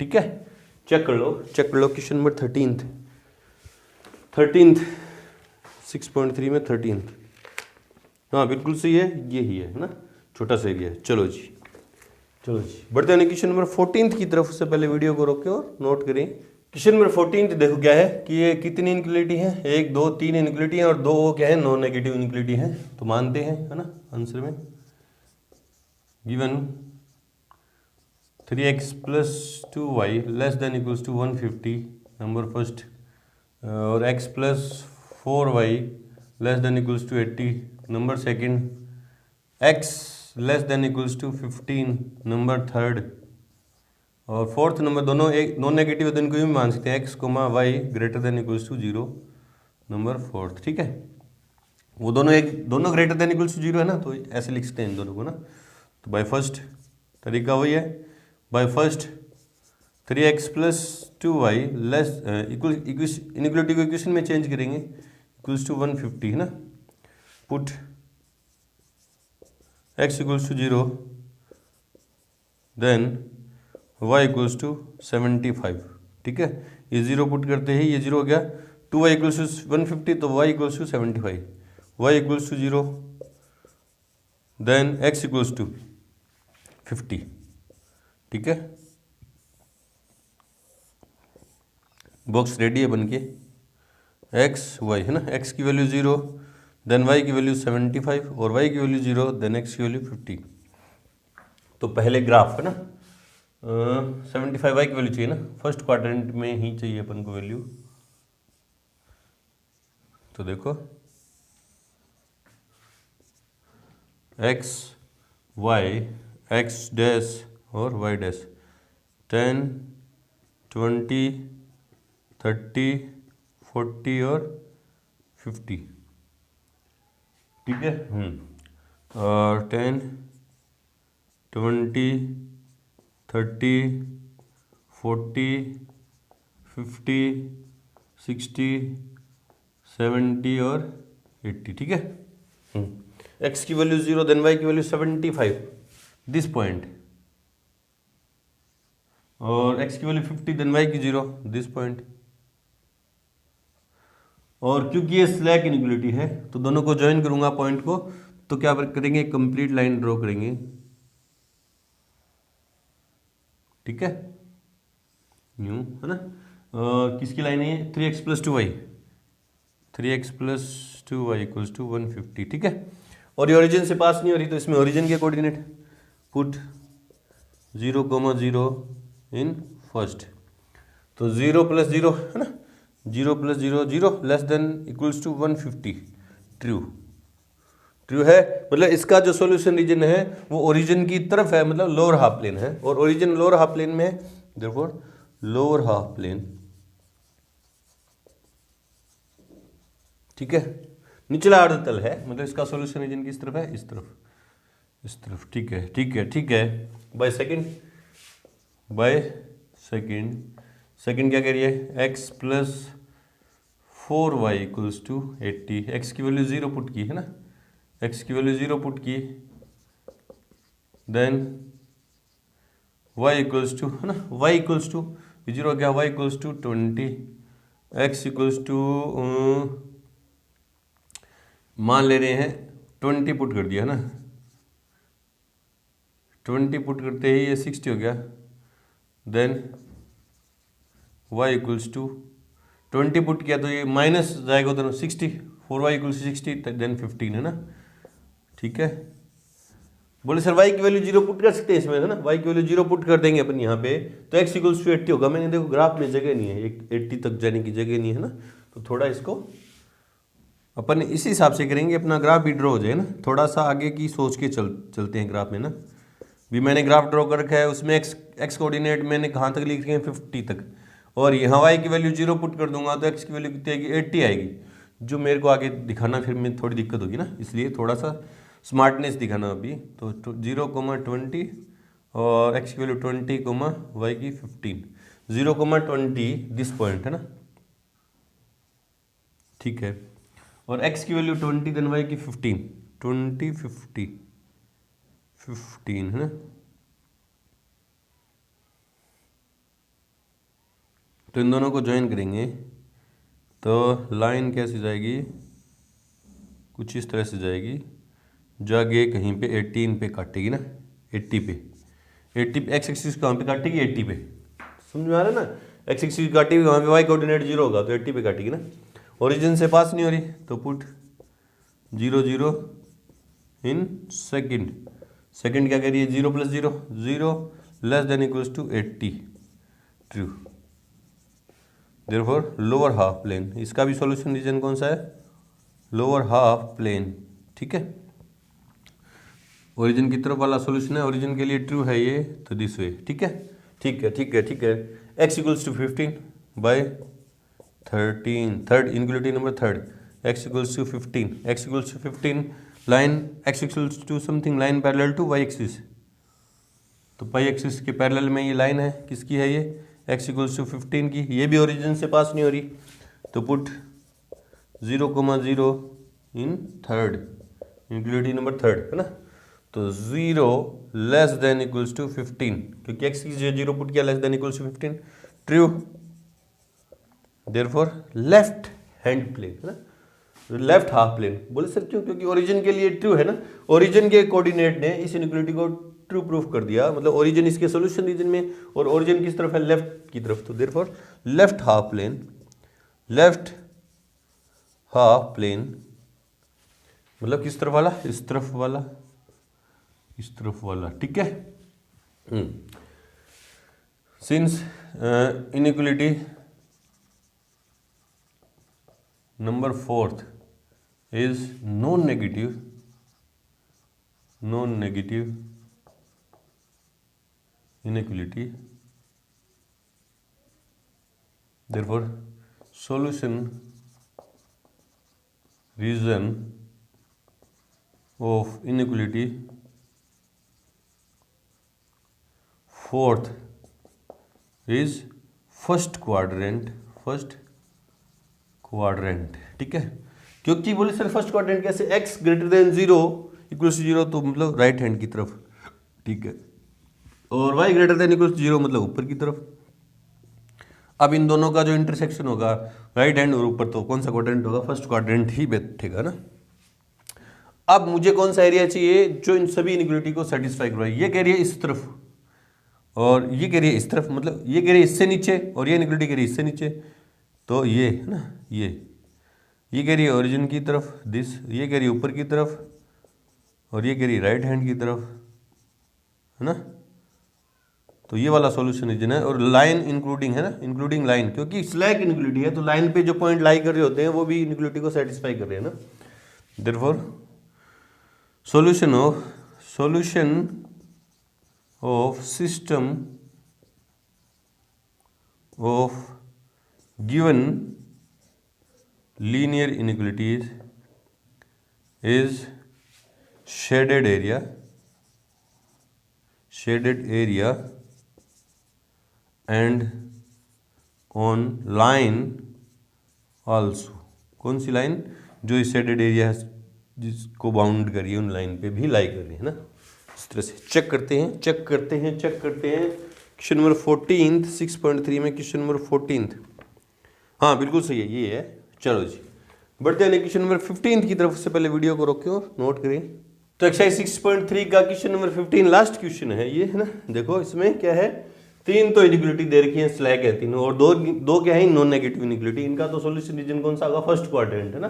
ठीक है, चेक कर लो क्वेश्चन नंबर 13th 6.3 में 13th, हाँ बिल्कुल सही है, ये ही है ना, छोटा सा एरिया है। चलो जी बढ़ते हैं क्वेश्चन नंबर 14th की तरफ। उससे पहले वीडियो को रोकें और नोट करें। क्वेश्चन नंबर 14th देखो क्या है कि ये कितनी इनइक्वालिटी है, 1 2 3 इनइक्वालिटी है और 2 क्या है, नॉन नेगेटिव इनइक्वालिटी है, तो मानते हैं, है ना, आंसर में given 3x + 2y less than equals to 150 number first, और x + 4y less than equals to 80 number second, x less than equals to 15 number third, और फोर्थ नंबर दोनों एक नॉन नेगेटिव है तो इनको भी मान सकते हैं, x, y greater than equals to 0 number fourth, ठीक है, वो दोनों ग्रेटर देन इक्वल्स टू 0 है ना, तो ऐसे लिख सकते हैं इन दोनों को ना, तो बाय फर्स्ट तरीका वही है, by first 3x plus 2y less inequality को इक्वेशन में चेंज करेंगे, इक्वल्स टू 150 है ना, put x equals to 0, then y equals to 75। ठीक है, ये 0 पुट करते ही ये 0 हो गया, 2y इक्वल्स टू 150 तो y equals to 75, y equals to 0, then x equals to 50। ठीक है, बॉक्स रेडी है बनके, x y है ना, x की वैल्यू 0, देन y की वैल्यू 75 और y की वैल्यू 0, देन x की वैल्यू 50। तो पहले ग्राफ है ना, 75 y की वैल्यू चाहिए ना, फर्स्ट क्वाड्रेंट में ही चाहिए अपन को वैल्यू। तो देखो x y x डैश और y डैश 10 20 30 40 और 50। ठीक है, और 10 20 30 40 50 60 70 और 80। ठीक है, x की वैल्यू 0, देन y की वैल्यू 75 दिस पॉइंट, और x की वैल्यू 50, देन y की 0 दिस पॉइंट। और क्योंकि ये स्लैक इनइक्वालिटी है तो दोनों को ज्वाइन करूंगा पॉइंट को, तो क्या करेंगे, कंप्लीट लाइन ड्रॉ करेंगे। ठीक है, न्यू है ना, किसकी लाइन है ये, 3x plus 2y, 3x plus 2y equals to 150। ठीक है, और ये ओरिजिन से पास नहीं हो रही तो इसमें ओरिजिन के कोऑर्डिनेट पुट 0,0 इन फर्स्ट, तो 0 प्लस 0 है ना, 0 plus 0 0 less than equals to 150, true true है, मतलब इसका जो सॉल्यूशन रीजन है वो ओरिजिन की तरफ है, मतलब लोअर हाफ प्लेन है, और ओरिजिन लोअर हाफ प्लेन में है, देयरफॉर लोअर हाफ प्लेन। ठीक है, निचला अर्धतल है, मतलब इसका सॉल्यूशन रीजन किस तरफ है, इस तरफ, इस तरफ। ठीक है ठीक है ठीक है, बाय सेकेंड क्या कह रही है, x plus 4y equals to 80, x की वैल्यू 0 पुट की है ना, x की वैल्यू 0 पुट की, देन y इक्वल्स टू है ना, y इक्वल्स टू 0 हो गया, y equals to 20, x equals to मान ले रहे हैं 20 पुट कर दिया है ना, 20 पुट करते ही ये 60 हो गया, then y equals to 20 put किया तो ये माइनस जाएगा तो 60, 4y इक्वल्स टू 60, देन 15 है ना। ठीक है, बोले सर y की वैल्यू 0 पुट कर सकते हैं इसमें, है ना, y की वैल्यू 0 पुट कर देंगे अपन यहाँ पे, तो x इक्वल्स टू 80 होगा। मैंने देखो ग्राफ में जगह नहीं है, 80 तक जाने की जगह नहीं है ना, तो थोड़ा इसको अपन इसी हिसाब से करेंगे, अपना ग्राफ भी ड्रॉ हो जाए ना, थोड़ा सा आगे की सोच के चलते हैं ग्राफ में ना। भी मैंने ग्राफ ड्रॉ कर रखा है, उसमें एक्स कोऑर्डिनेट मैंने कहाँ तक लिख रखे हैं, 50 तक, और यहाँ y की वैल्यू 0 पुट कर दूंगा तो x की वैल्यू कितनी आएगी, 80 आएगी, जो मेरे को आगे दिखाना फिर में थोड़ी दिक्कत होगी ना, इसलिए थोड़ा सा स्मार्टनेस दिखाना अभी। तो 0,20 और x की वैल्यू 20, y की 15, 0,20 दिस पॉइंट है ना। ठीक है, और x की वैल्यू 20, देन y की 15, 20 50 15 है ना। तो इन दोनों को ज्वाइन करेंगे तो लाइन कैसी जाएगी, कुछ इस तरह से जाएगी, जो आगे कहीं पे 18 पे काटेगी ना, 80 पे, 80 पे एक्स एक्सिस कहाँ पे काटेगी, 80 पे, समझ में आ रहा है ना, एक्स एक्सिस काटेगी वहाँ पे वाई कोऑर्डिनेट 0 होगा तो 80 पे काटेगी ना। ओरिजिन से पास नहीं हो रही तो पुट 0 0 इन सेकंड क्या कह रही है, 0 plus 0 0 less than equals to 80, true, therefore lower half plane. इसका भी सॉल्यूशन रीजन कौन सा है, लोअर हाफ प्लेन। ठीक है, ओरिजिन की तरफ वाला सॉल्यूशन है, ओरिजिन के लिए ट्रू है ये, तो दिस वे। ठीक है ठीक है ठीक है ठीक है, x equals to 15 by 13, third inequality number third, x equals to 15 line x equals to something line parallel to y axis, तो पाई एक्सिस के पैरेलल में ये लाइन है, किसकी है ये, x इक्वल्स टू 15 की, ये भी ओरिजिन से पास नहीं हो रही, तो put 0,0 in third, including number third, है ना। तो 0 लेस देन इक्वल्स टू 15, क्योंकि x की 0 पुट किया, less than equals to 15, true. Therefore left hand plane, है ना, लेफ्ट हाफ प्लेन बोले सर क्यों, क्योंकि ओरिजिन के लिए ट्रू है ना, ओरिजिन के कोऑर्डिनेट ने इस इनइक्वालिटी को ट्रू प्रूफ कर दिया, मतलब ओरिजिन इसके सॉल्यूशन रीजन में, और ओरिजिन किस तरफ है, लेफ्ट की तरफ, तो therefore left half plane, left half plane मतलब किस तरफ वाला, इस तरफ वाला, इस तरफ वाला, ठीक है। Since inequality number fourth is non-negative inequality, therefore solution region of inequality fourth is first quadrant, ठीक है। क्योंकि बोले सर फर्स्ट क्वाड्रेंट कैसे, x greater than 0 equal to 0, तो मतलब राइट हैंड की तरफ, ठीक है, और y greater than equal to 0 मतलब ऊपर की तरफ। अब इन दोनों का जो इंटरसेक्शन होगा राइट हैंड और ऊपर, तो कौन सा क्वाड्रेंट होगा, फर्स्ट क्वाड्रेंट ही बैठेगा ना। अब मुझे कौन सा एरिया चाहिए जो इन सभी इनइक्वालिटी को सेटिस्फाई करवाए, ये कह रही है इस तरफ और ये कह रही है इस तरफ, मतलब ये कह रही है इससे नीचे और ये इनइक्वालिटी कह रही है इससे नीचे, तो ये है ना, ये कह रही है ओरिजिन की तरफ दिस, ये कह रही है ऊपर की तरफ और ये कह रही है राइट हैंड की तरफ, है ना। तो ये वाला सॉल्यूशन रीजन है, और लाइन इंक्लूडिंग है ना, इंक्लूडिंग लाइन, क्योंकि स्लैक इनइक्वालिटी है तो लाइन पे जो पॉइंट लाई कर रहे होते हैं वो भी इनइक्वालिटी को सेटिस्फाई कर रहे हैं ना। Therefore solution of system of given linear inequalities is shaded area and on line also, कौन सी लाइन, जो इस शेडेड एरिया जिसको बाउंड करिए उन लाइन पे भी लाई कर रही है ना। इस तरह से चेक करते हैं। क्वेश्चन नंबर 14 6.3 में क्वेश्चन नंबर 14, हाँ बिल्कुल सही है, ये है। चलो जी बढ़ते हैं क्वेश्चन नंबर 15 की तरफ। से पहले वीडियो को रोकें और नोट करें। तो एक्सरसाइज 6.3 का क्वेश्चन नंबर 15 लास्ट क्वेश्चन है ये, है ना। देखो इसमें क्या है, तीन तो इनइक्वालिटी दे रखी है, स्लैक है तीनों, और दो क्या है, नॉन नेगेटिव इनइक्वालिटी। इनका तो सॉल्यूशन रीजन कौन सा होगा, फर्स्ट क्वाड्रेंट, है ना।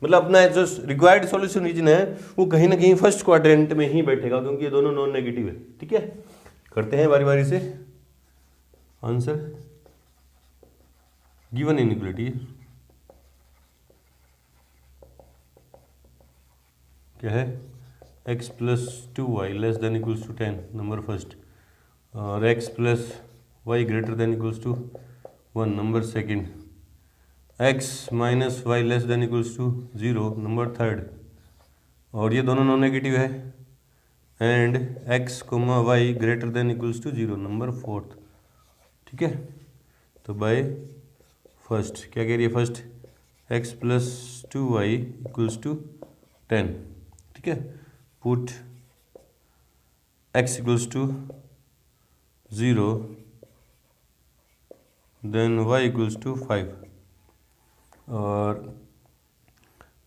मतलब अपना जो रिक्वायर्ड सॉल्यूशन रीजन है वो कहीं ना कहीं फर्स्ट क्वाड्रेंट में ही बैठेगा, क्योंकि ये दोनों नॉन नेगेटिव है, ठीक है। करते हैं बारी बारी से आंसर। गिवन इनइक्वालिटी क्या है, x plus 2y less than equals to 10 number first, और x plus y greater than equals to 1 number second, x minus y less than equals to 0 number third, और ये दोनों नॉन नेगेटिव है, and x comma y greater than equals to 0 number fourth, ठीक है। तो बाय फर्स्ट क्या कह रही है, first x plus 2y equals to 10, ठीक है। Put x equals to 0 then y equals to 5, और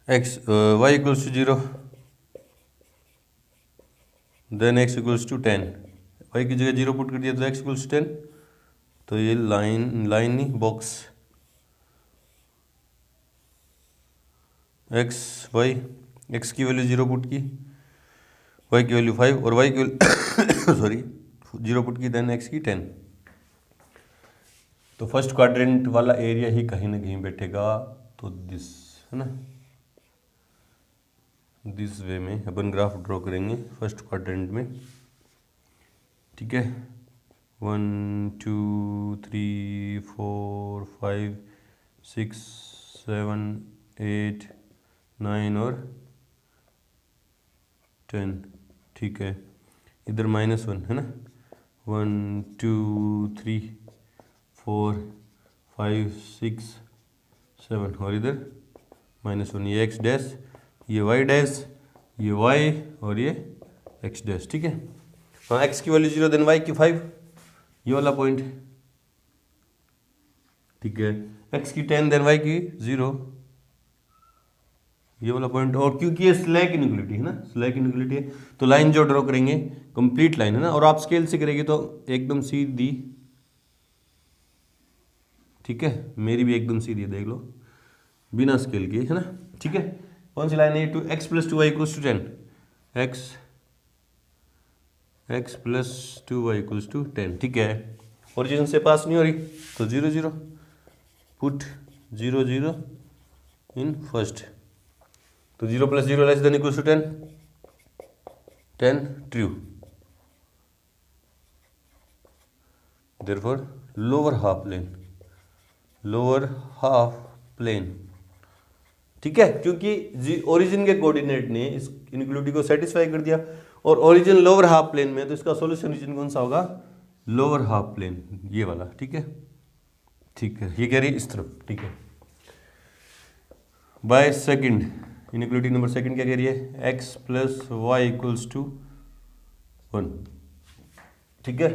y equals to 0 then x equals to 10, y की जगह 0 पुट कर दिया तो x इक्वल्स टू 10, तो ये लाइन नहीं बॉक्स, x की वैल्यू 0 पुट की, y की वैल्यू 5 और y की सॉरी 0 पुट की, देन x की 10। तो फर्स्ट क्वाड्रेंट वाला एरिया ही कहीं ना कहीं बैठेगा, तो दिस, है ना, दिस वे में अपन ग्राफ ड्रॉ करेंगे फर्स्ट क्वाड्रेंट में, ठीक है। 1 2 3 4 5 6 7 8 9 और 10, ठीक है। इधर -1 है ना, 1 2 3 4 5 6 7 और इधर -1, ये x डैश, ये y डैश, ये y और ये x डैश, ठीक है। हाँ, x की वैल्यू 0 देन y की 5, ये वाला पॉइंट, ठीक है। x की 10 देन y की 0, ये वाला पॉइंट। और क्योंकि ये स्लैक इनइक्वालिटी है ना, स्लैक इनइक्वालिटी है, तो लाइन जो ड्रॉ करेंगे कंप्लीट लाइन है ना, और आप स्केल से करेंगे तो एकदम सीधी, ठीक है। मेरी भी एकदम सीधी है, देख लो, बिना स्केल के, है ना, ठीक है। कौन सी लाइन है? To x plus 2y equals to 10, x plus 2y equals to 10, ठीक है। ओरिजिन से पास नहीं हो रही तो 0 0, पुट 0 0 इन फर्स्ट, तो 0 plus 0 less than equals to 10, 10 true, therefore lower half plane, lower half plane, ठीक है। क्योंकि ओरिजिन के कोऑर्डिनेट ने इस इनइक्वालिटी को सेटिस्फाई कर दिया, और ओरिजिन लोअर हाफ प्लेन में, तो इसका सॉल्यूशन रीजन कौन सा होगा? लोअर हाफ प्लेन, ये वाला, ठीक है, ठीक है। ये कह रही है इस तरफ, ठीक है। By second inequality number second क्या कह रही है? x plus y equals to 1, ठीक है।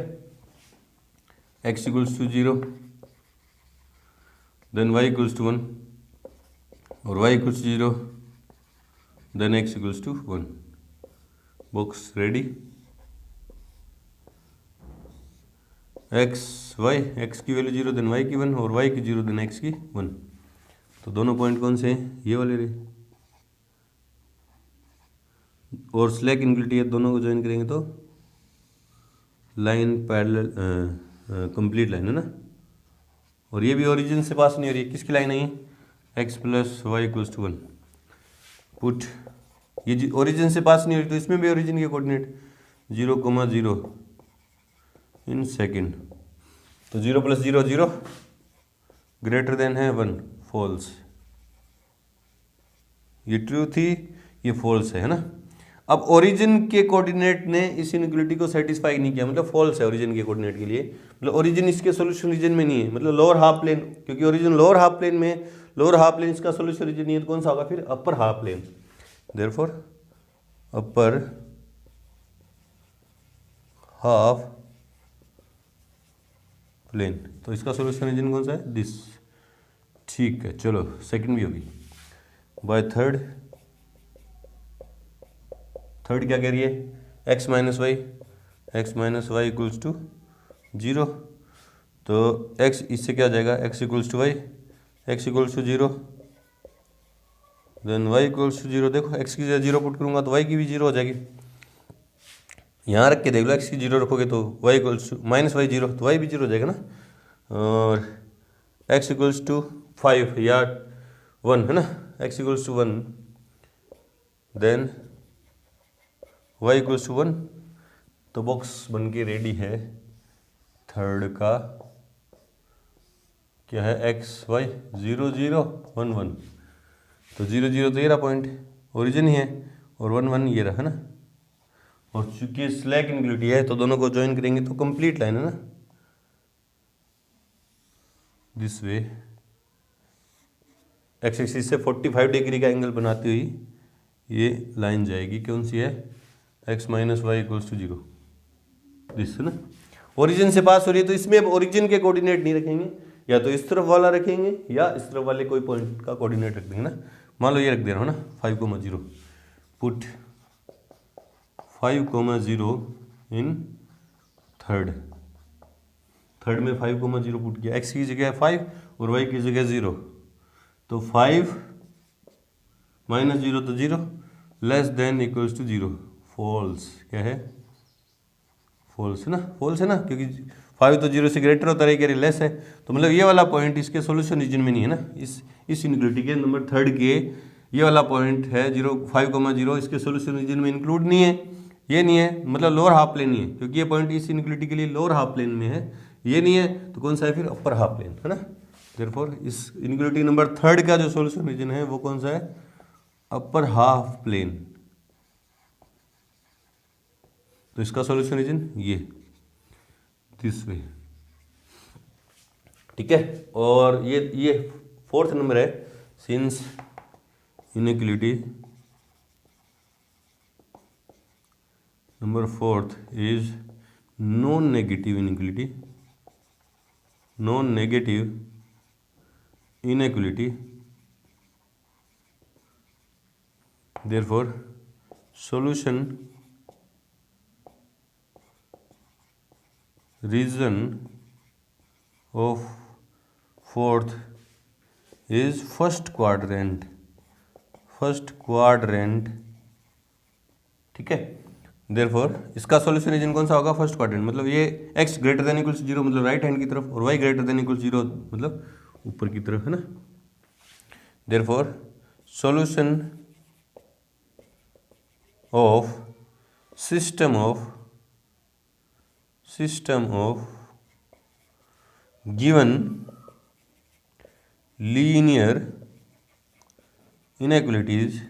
x equals to 0, then y equals to 1, और y equals to 0, then x equals to 1। Box ready. x की वैल्यू 0 देन y की 1, और y की 0 देन x की 1। तो दोनों पॉइंट कौन से हैं? ये वाले रहे, और स्लैक इनइक्वालिटी है, दोनों को ज्वाइन करेंगे तो लाइन पैरेलल, कंप्लीट लाइन है ना। और ये भी ओरिजिन से पास नहीं हो रही है, किसकी लाइन है ये? x plus y equals to 1, put, ये ओरिजिन से पास नहीं हो रही, तो इसमें भी ओरिजिन के कोऑर्डिनेट 0 0 इन सेकेंड, तो 0 प्लस 0 0, ग्रेटर देन है 1, फॉल्स, ये ट्रू थी, ये फॉल्स है ना। अब ओरिजिन के कोऑर्डिनेट ने इस इनइक्वालिटी को सेटिस्फाई नहीं किया, मतलब फॉल्स है ओरिजिन के कोऑर्डिनेट के लिए, मतलब ओरिजिन इसके सॉल्यूशन रीजन में नहीं है, मतलब लोअर हाफ प्लेन, क्योंकि ओरिजिन लोअर हाफ प्लेन में, लोअर हाफ प्लेन इसका सॉल्यूशन रीजन नहीं है, तो कौन सा होगा फिर? Upper half plane, therefore upper half plane, तो इसका सॉल्यूशन रीजन कौन सा है? दिस, ठीक है। चलो सेकंड भी होगी। बाय थर्ड क्या कह रही है? x minus y equals to 0, तो x इससे क्या आ जाएगा? x equals to y, x equals to 0, then y equals to 0। देखो x की जगह 0 पुट करूंगा तो y की भी 0 हो जाएगी, यहाँ रख के देख लो, x की 0 रखोगे तो y equals to minus y 0, तो y भी 0 हो जाएगा ना। और x इक्वल्स टू 5 या 1 है ना, x equals to 1, then y equals to 1, तो बॉक्स बन के रेडी है। थर्ड का क्या है? x y 0 0 1 1, तो 0 0 तो ये रहा पॉइंट, ओरिजिन ही है, और 1 1 ये रहा है ना। और चूंकि स्लैक इनइक्वालिटी है, तो दोनों को ज्वाइन करेंगे तो कंप्लीट लाइन है ना, दिस वे। एक्स एक्सिस से 45 डिग्री का एंगल बनाती हुई ये लाइन जाएगी, कौन सी है? x minus y equals to 0, this है ना। ओरिजिन से पास हो रही है, तो इसमें अब ओरिजिन के कोऑर्डिनेट नहीं रखेंगे, या तो इस तरफ वाला रखेंगे या इस तरफ वाले कोई पॉइंट का कोऑर्डिनेट रख देंगे ना। मान लो ये रख दे रहा हूँ ना, 5 0, पुट 5 0 इन थर्ड में 5 0 पुट किया, x की जगह 5 और y की जगह 0, तो 5 माइनस 0 तो 0, less than equals to 0, false. क्या है? फॉल्स है ना, फॉल्स है ना, क्योंकि 5 तो 0 से ग्रेटर होता है, लेस है, तो मतलब ये वाला पॉइंट इसके सॉल्यूशन रीजन में नहीं है ना। इस इनइक्वालिटी के नंबर थर्ड के ये वाला पॉइंट है 5 0, इसके सॉल्यूशन रीजन में इंक्लूड नहीं है, ये नहीं है, मतलब लोअर हाफ प्लेन नहीं है, क्योंकि ये पॉइंट इस इनइक्वालिटी के लिए लोअर हाफ प्लेन में है, ये नहीं है, तो कौन सा है फिर? अपर हाफ प्लेन है ना। देयरफॉर इस इनइक्वालिटी नंबर थर्ड का जो सॉल्यूशन रीजन है वो कौन सा है? Upper half plane. तो इसका सॉल्यूशन रीजन ये, दिस वे। ठीक है, और ये फोर्थ नंबर है, since inequality number fourth is non negative inequality, non negative inequality, therefore solution region of fourth is first quadrant, ठीक है। therefore इसका सॉल्यूशन रीजन कौन सा होगा, फर्स्ट क्वाड्रेंट, मतलब ये x ग्रेटर देन इक्वल्स 0 मतलब राइट हैंड की तरफ, और y ग्रेटर देन इक्वल्स 0 मतलब ऊपर की तरफ, है ना। therefore solution of system of given linear inequalities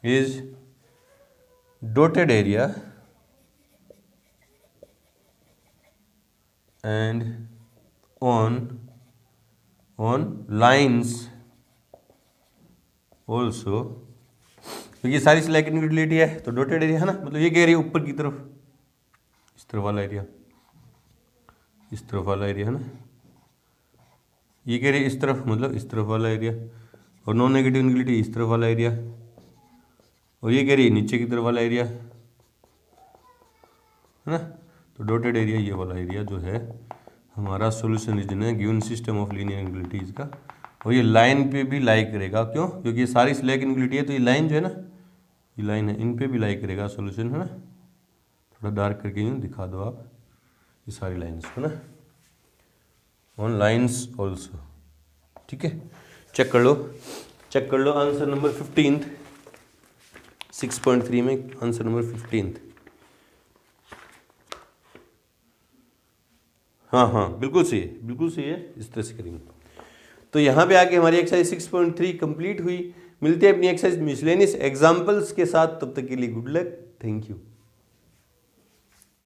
is dotted area and on lines also, तो ये सारी स्लैक इनइक्वलिटी है तो डॉटेड एरिया है ना, मतलब ये कह रही है ऊपर की तरफ, इस तरफ वाला एरिया, इस तरफ वाला एरिया है ना, ये कह रही है इस तरफ मतलब इस तरफ वाला एरिया, और नॉन नेगेटिव इनइक्वलिटी इस तरफ वाला एरिया, और ये कह रही है नीचे की तरफ वाला एरिया, है ना। तो डॉटेड एरिया ये वाला एरिया जो है हमारा सॉल्यूशन रीजन है given system of linear inequalities का, और ये लाइन पे भी लाई करेगा, क्यों, क्योंकि ये सारी स्लैक इनइक्वलिटी है, तो ये लाइन जो है ना, ये लाइन है, इन पे भी लाई करेगा सॉल्यूशन, है ना। थोड़ा डार्क करके यूँ दिखा दो आप ये सारी लाइन्स को ना, ऑन लाइन्स ऑल्सो, ठीक है। चेक कर लो आंसर नंबर 15 6.3 में आंसर नंबर 15। हाँ बिल्कुल सही है, इस तरह से करेंगे। तो यहाँ पे आके हमारी एक्सरसाइज 6.3 कंप्लीट हुई। मिलते हैं अपनी एक्सरसाइज मिसलेनियस एग्जाम्पल्स के साथ, तब तक के लिए गुड लक, थैंक यू।